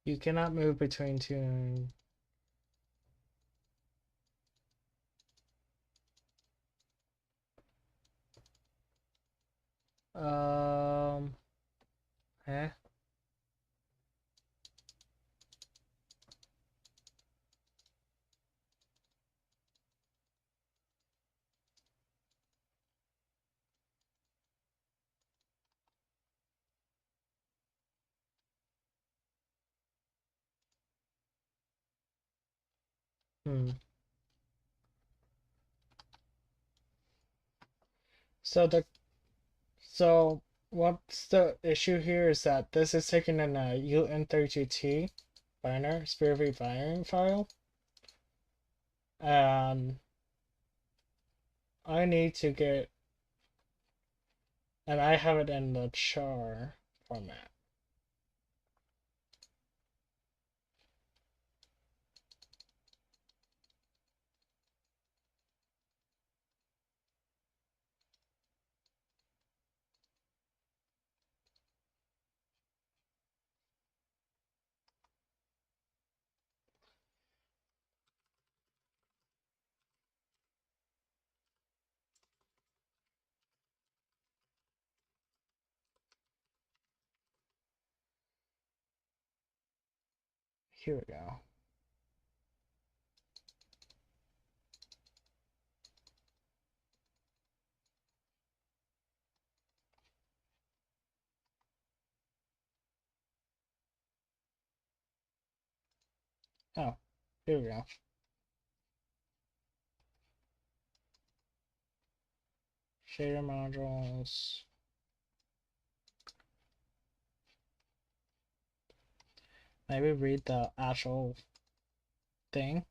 you cannot move between two. Eh? Hmm. So what's the issue here is that this is taken in a uint32t binary Spirit binary file, and I need to get, and I have it in the char format. Here we go. Oh, here we go. Shader modules. Maybe read the actual thing.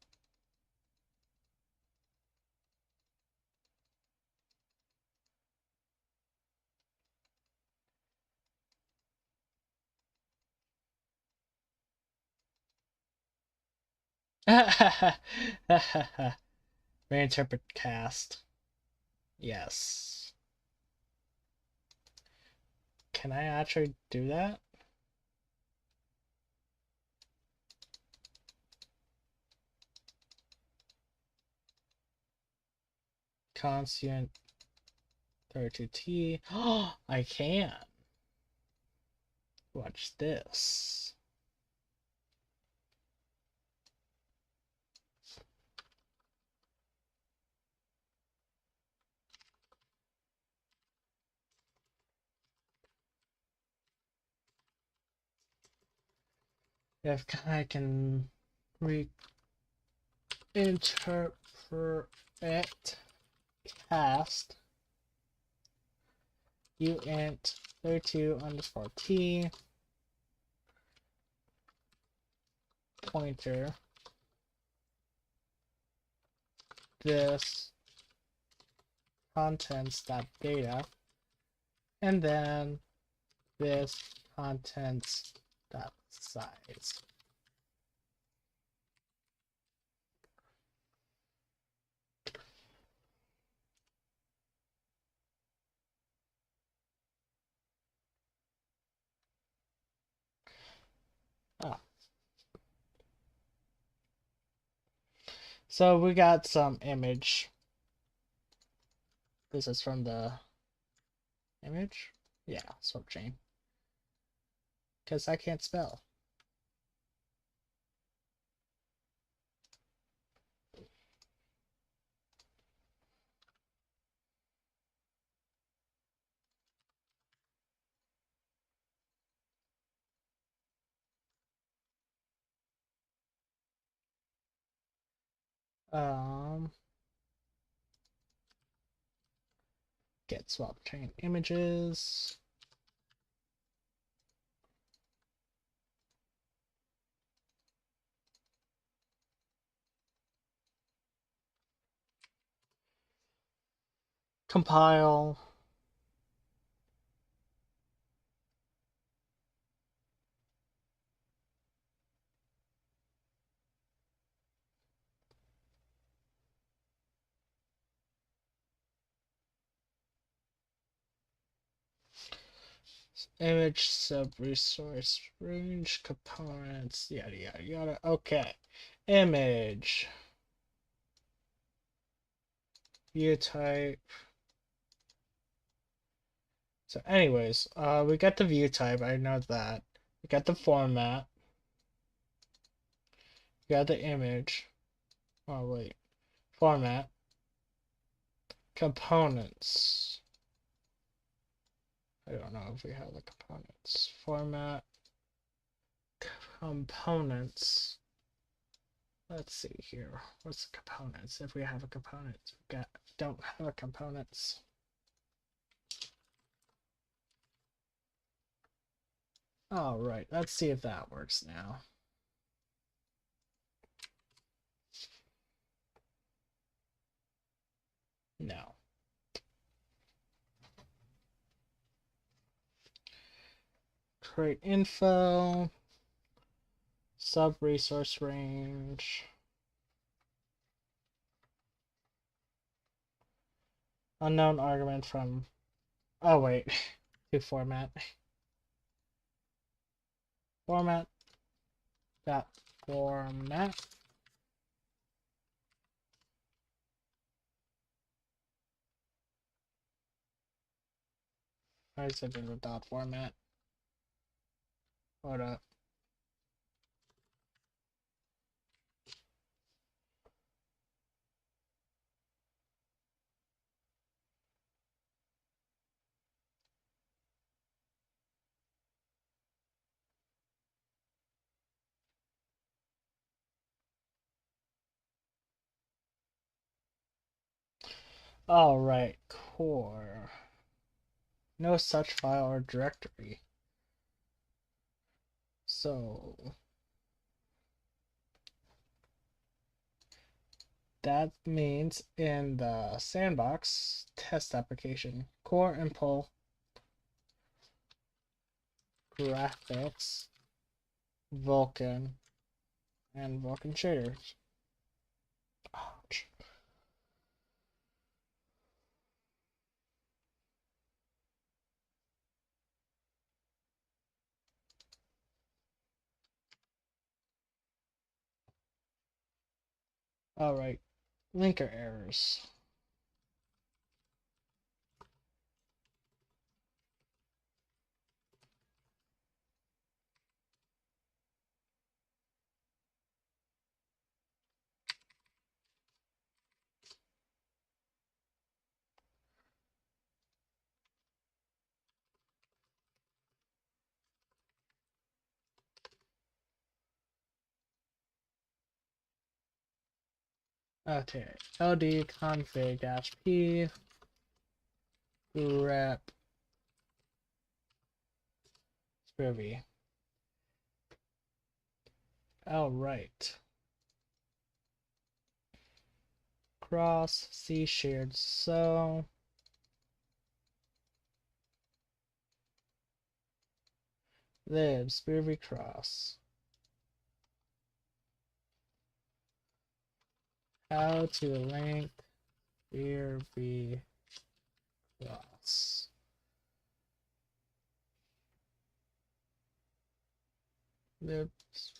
Reinterpret cast. Yes. Can I actually do that? constant 32t. Oh, I can. Watch this. If I can reinterpret cast uint 32 underscore t pointer this contents dot data and then this contents dot size. Ah. So we got some image. This is from the image? Yeah, swapchain. Because I can't spell. Get swapchain images. Compile. Image sub resource range components yada yada yada. Okay, image view type. So anyways, we got the view type, I know that. We got the format. We got the image. Oh wait, format. Components. I don't know if we have the components. Format. Components. Let's see here. What's the components? If we have a component, we don't have a components. All right, let's see if that works now. No. Create info. Sub resource range. Unknown argument from. Oh wait, to format. Format. Dot format. Why is it in the dot format? Hold up. All right, core. No such file or directory. So that means in the sandbox test application, core and pull graphics, Vulkan, and Vulkan shaders. Ouch. All right, linker errors. Okay, ld config -p grep groovy. All right. Cross C shared so libs groovy cross. How to link groovy cross. Libs.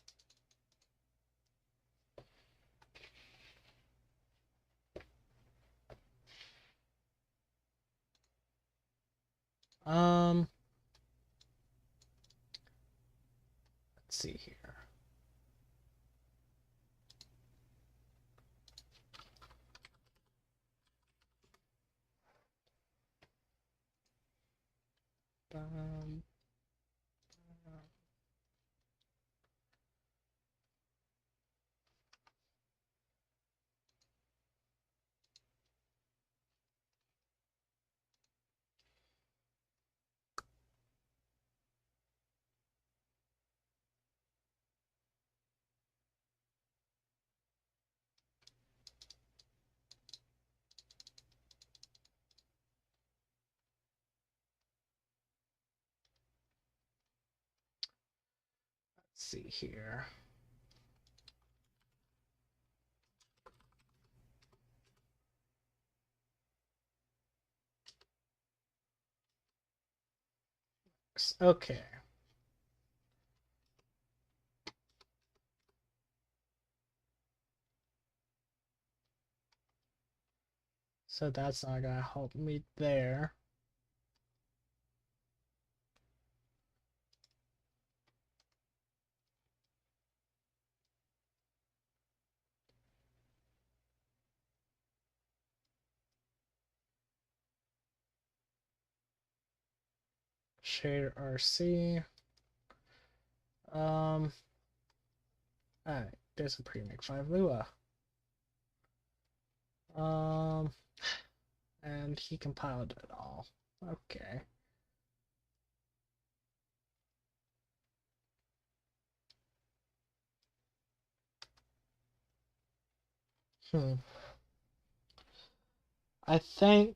Let's see here. Um, let's see here. Okay. So that's not gonna help me there. Shader RC. Alright, there's a premix 5 Lua. And he compiled it all. Okay. I think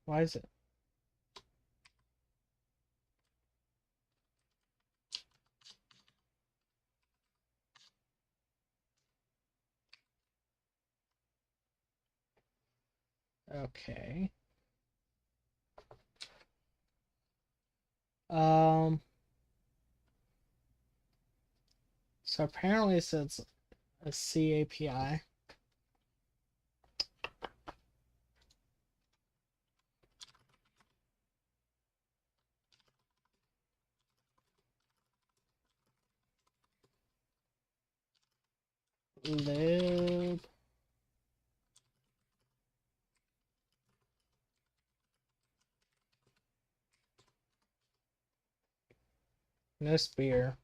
why is it? Okay. So apparently it's a C API. Lib no spear.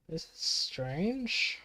This is strange.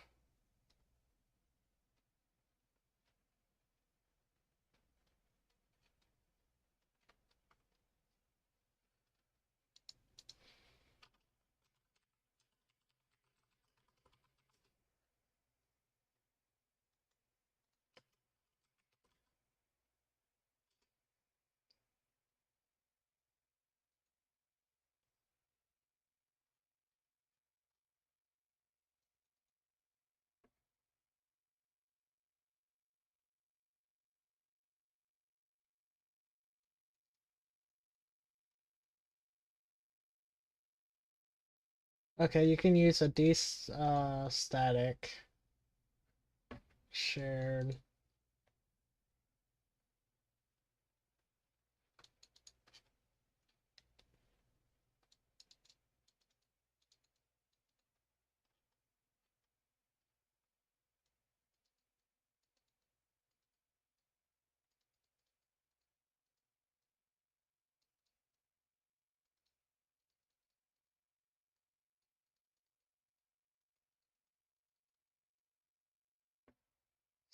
Okay, you can use a static shared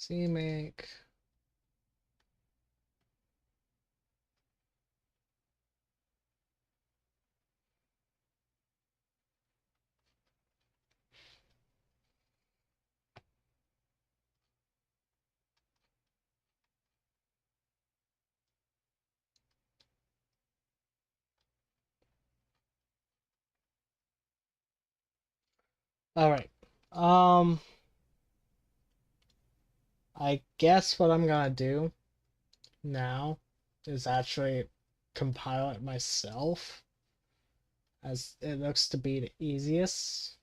CMake. All right. I guess what I'm gonna do now is actually compile it myself, as it looks to be the easiest.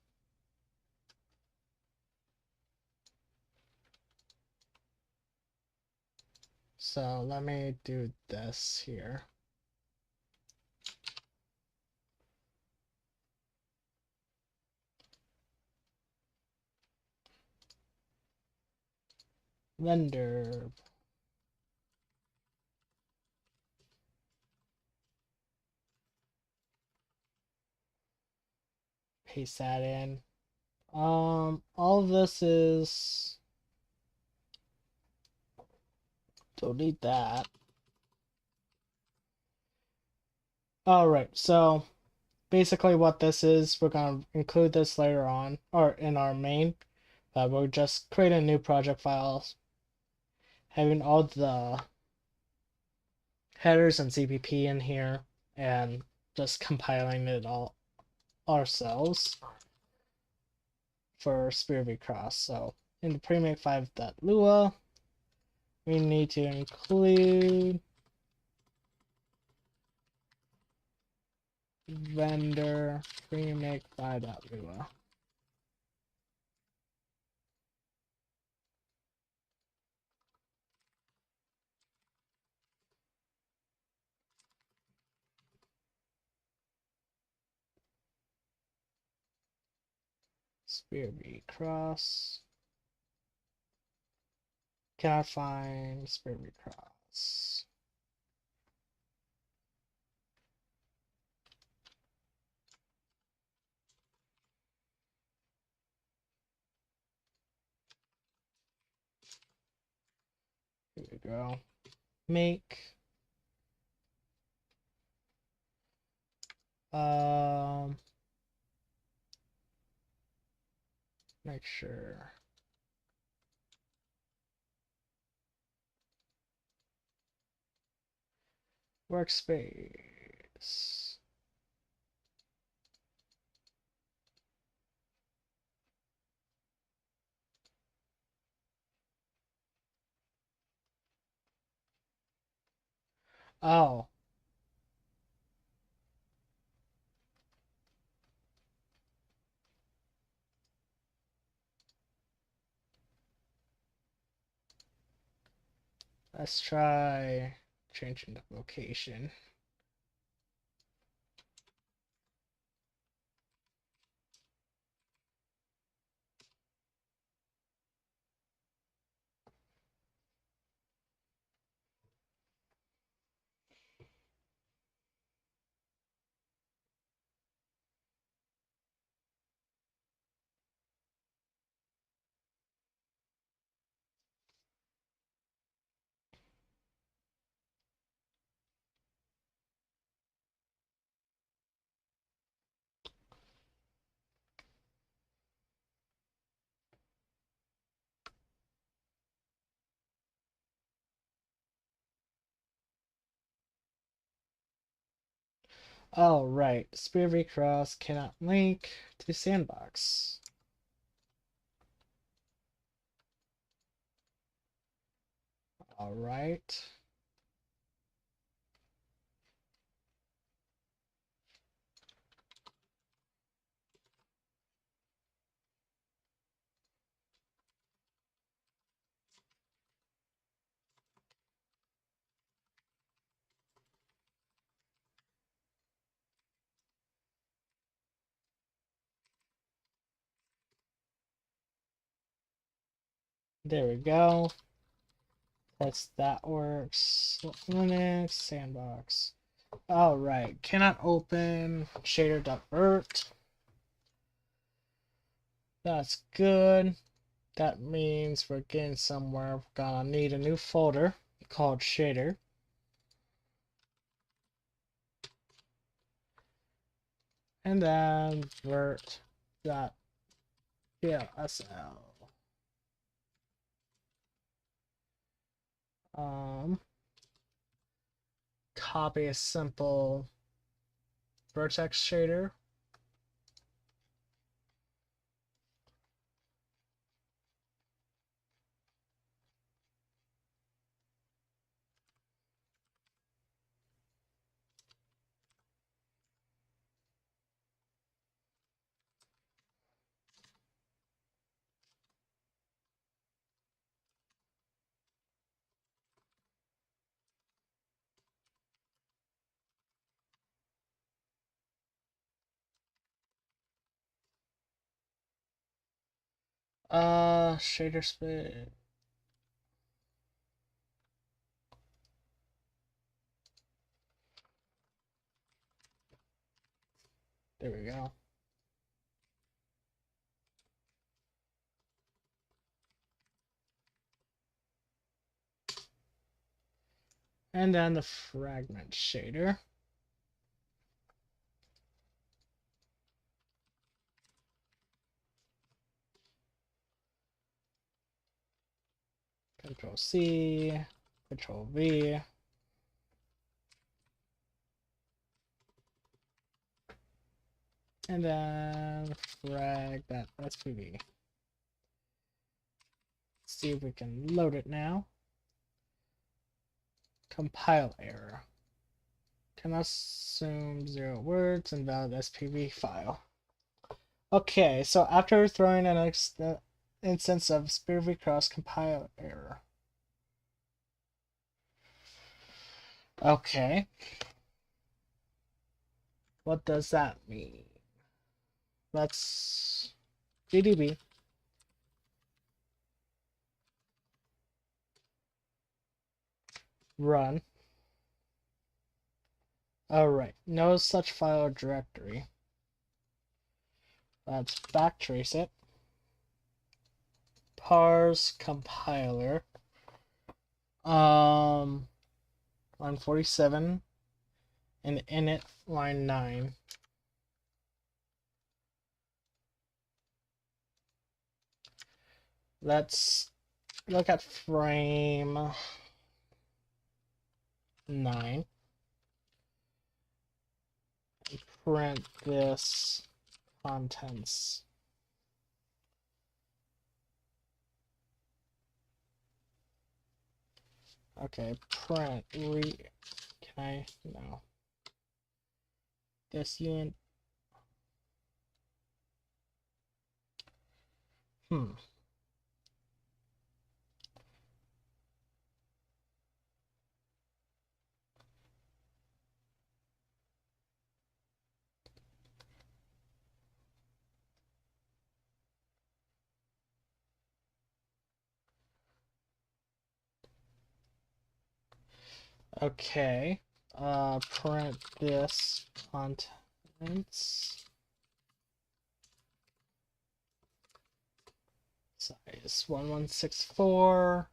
So let me do this here. Render. Paste that in. All of this is, delete that. All right, so basically what this is, we're gonna include this later on, or in our main, but we'll just create a new project file, having all the headers and CPP in here, and just compiling it all ourselves for Spear v Cross. So in the premake5.lua, we need to include vendor premake5.lua. Spear v Cross. Cannot find Spear v Cross. Here we go. Make make sure workspace. Oh, let's try changing the location. All right, Spear v Cross cannot link to sandbox. All right. There we go. That works. Linux sandbox. All right, cannot open shader.vert. That's good. That means we're getting somewhere. We're gonna need a new folder called shader. And then vert.plsl. Copy a simple vertex shader. Shader split. There we go. And then the fragment shader. Control C, Control V. And then frag that SPV. See if we can load it now. Compile error. Can assume 0 words, invalid SPV file. Okay, so after throwing an instance of SPV cross, compile error. Okay. What does that mean? Let's GDB. Run. Alright, no such file or directory. Let's backtrace it. Parse compiler. Line 47 and init line 9. Let's look at frame 9. Print this contents. Okay, print can I no. This unit. Okay. Print this contents. Size 1164.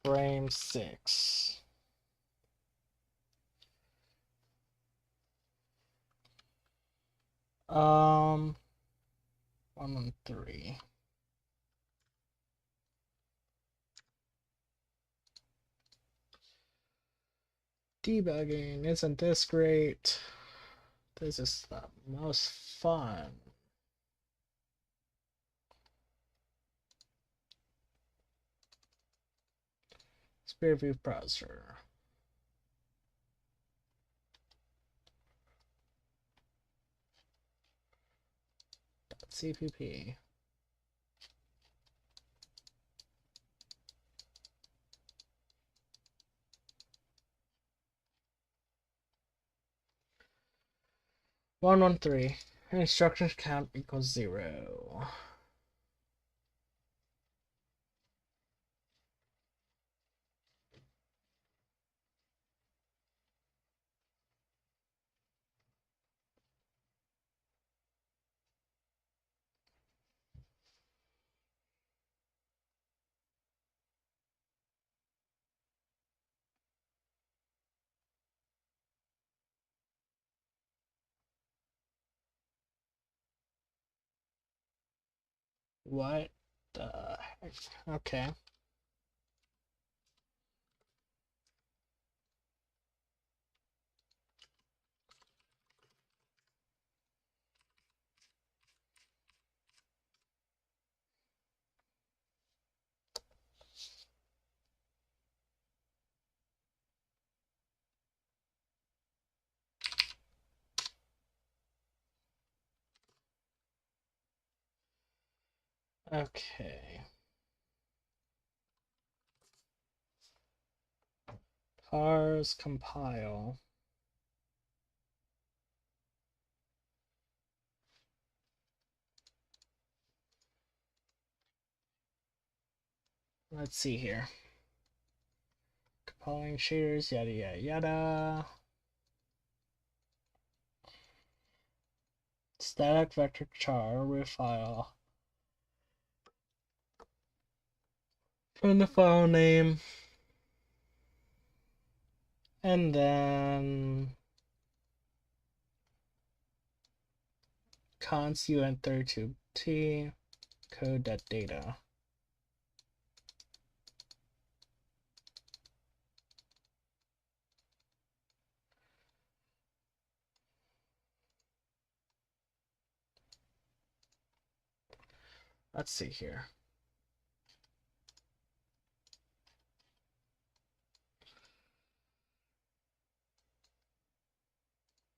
Frame 6. 113. Debugging, isn't this great? This is the most fun. Spirit View browser. .cpp. (113) Instructions count equals 0. What the heck? Okay. Okay. Parse compile. Let's see here. Compiling shaders, yada yada yada. Static vector char with file. From the file name. And then const uint32t code.data. Let's see here.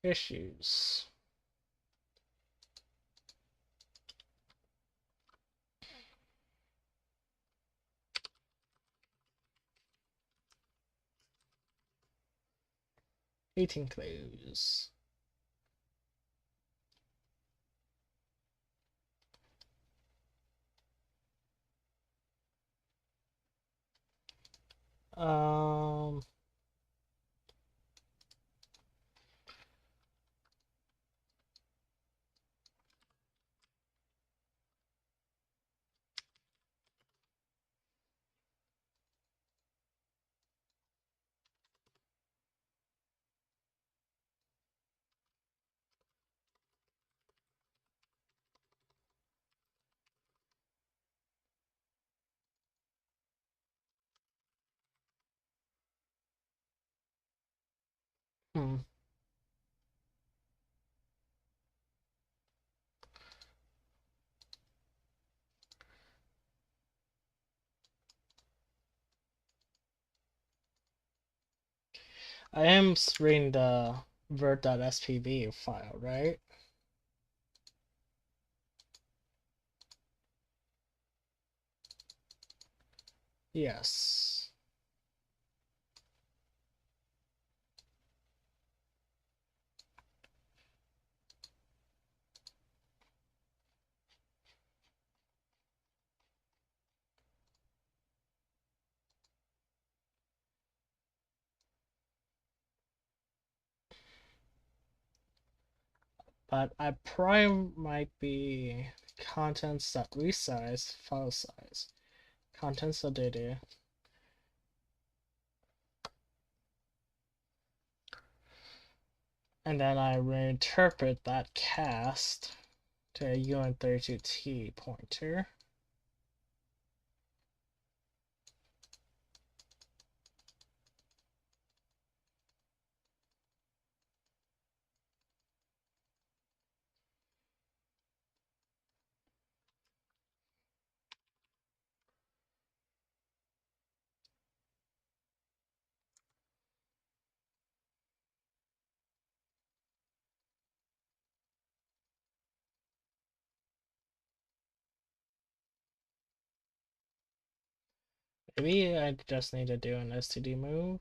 Issues. Eating clues. Um, hmm. I am reading the vert.spv file, right? Yes. But I probably might be contents.resize file size. Contents.data. And then I reinterpret that cast to a uint32t pointer. Maybe I just need to do an std move.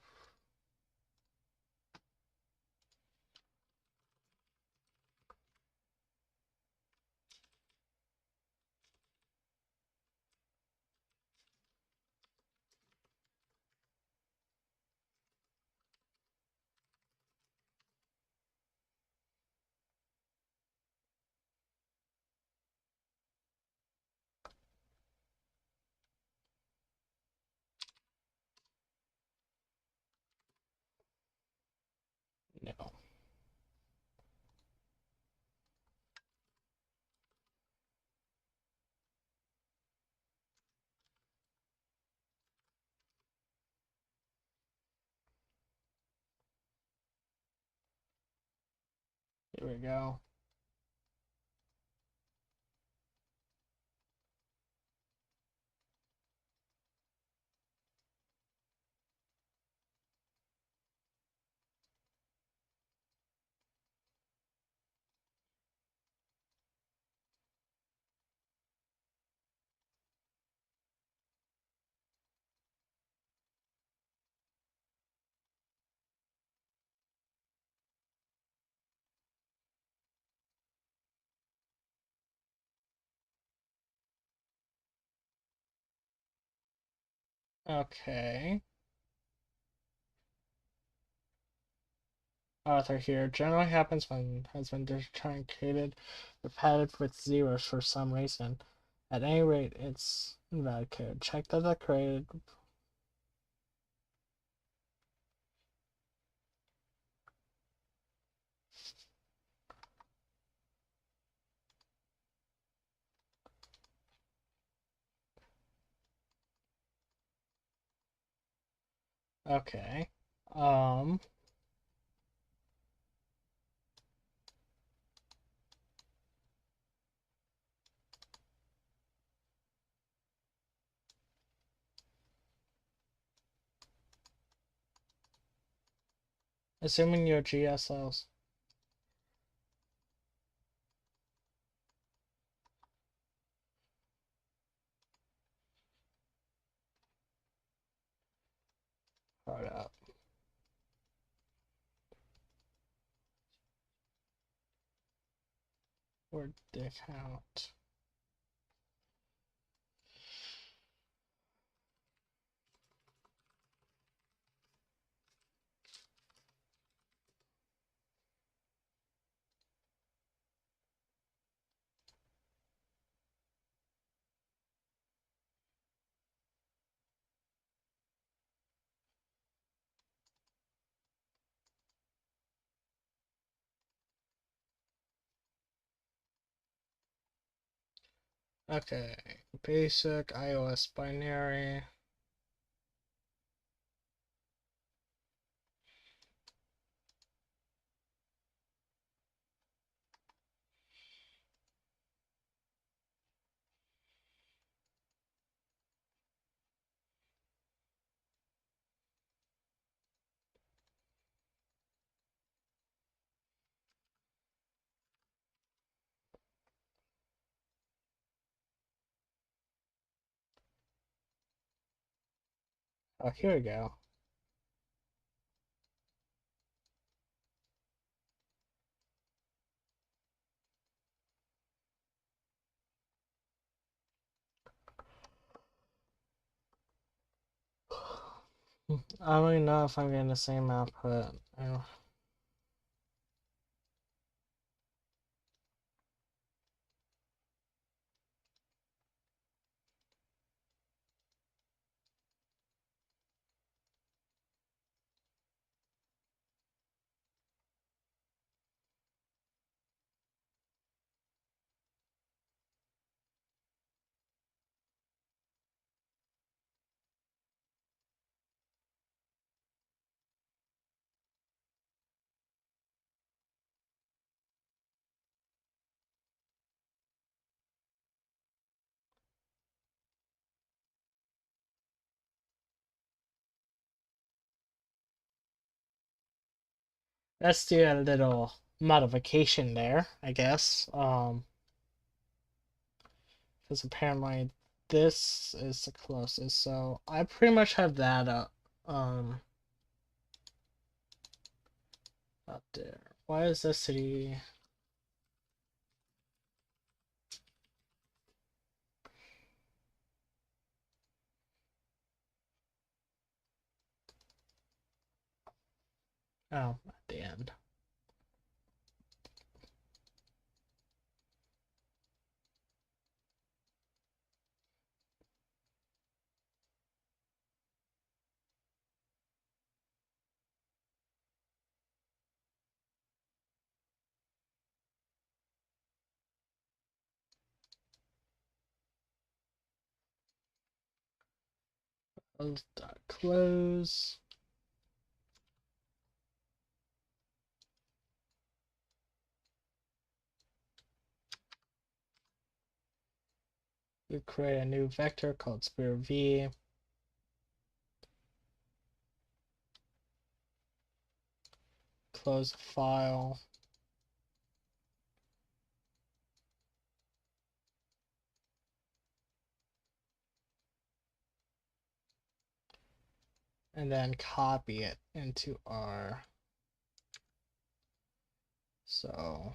Here we go. Okay. Author here generally happens when has been truncated or padded with zeros for some reason. At any rate, it's invalid code. Check that the created. Okay. Um. Assuming your GSLs. Hold up. Where'd the account? Okay. Basic iOS binary. Oh, here we go. I don't even know if I'm getting the same output. Let's do a little modification there, I guess. Because apparently this is the closest. So I pretty much have that up there. Why is this city? Oh, at the end. Close. We create a new vector called sphere v. Close the file. And then copy it into our, so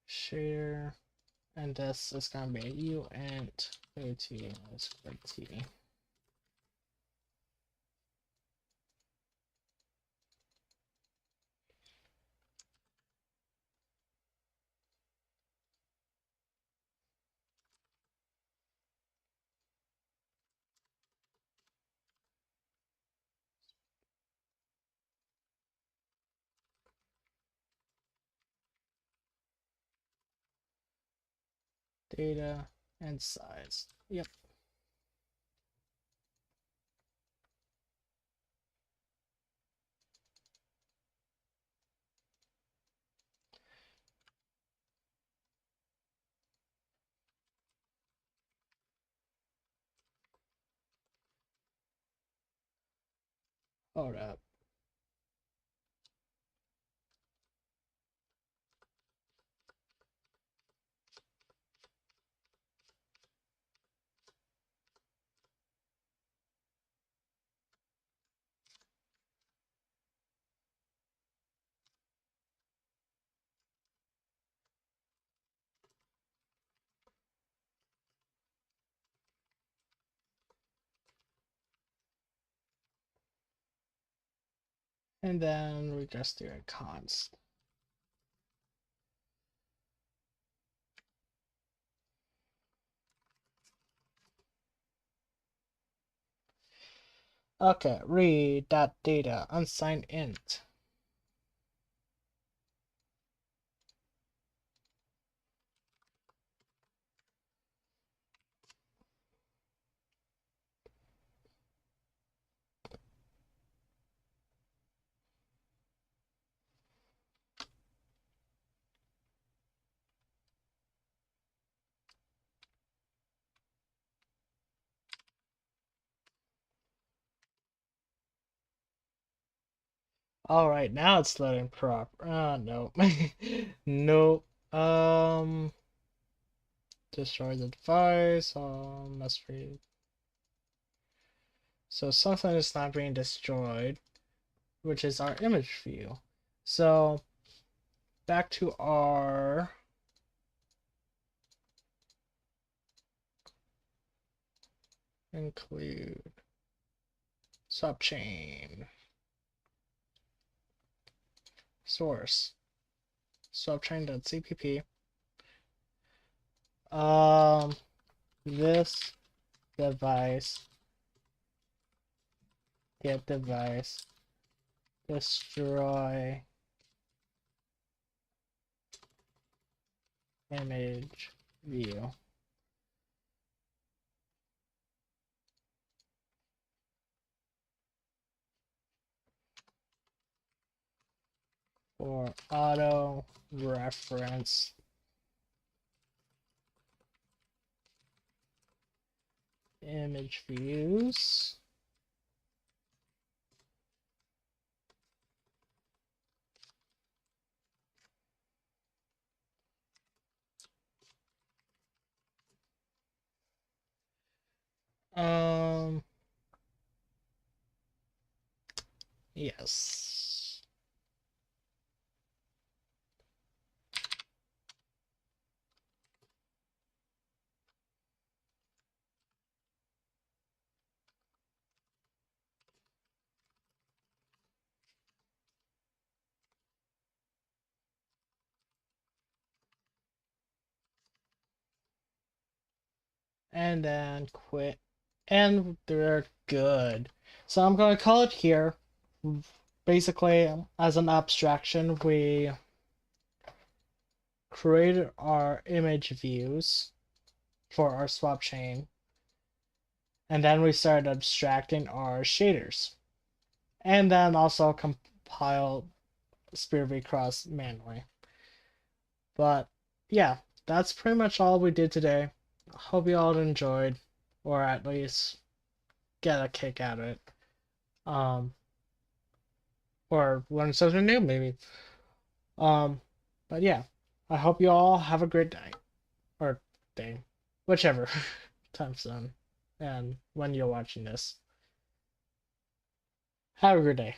share, and this is going to be a uint square t. Data and size. Yep. Hold up. And then we just do a const. Okay, read that data unsigned int. All right, now it's loading proper. No, no. Destroy the device. Must read. So something is not being destroyed, which is our image view. So back to our include swapchain source swapchain.cpp. This device get device destroy image view. For auto reference image views. Yes. And then quit. And they're good. So I'm going to call it here. Basically, as an abstraction, we created our image views for our swap chain. And then we started abstracting our shaders. And then also compile Spear Cross manually. But yeah, that's pretty much all we did today. I hope you all enjoyed, or at least get a kick out of it. Um, or learn something new maybe. Um, but yeah, I hope you all have a great night or day, whichever time zone, and when you're watching this. Have a good day.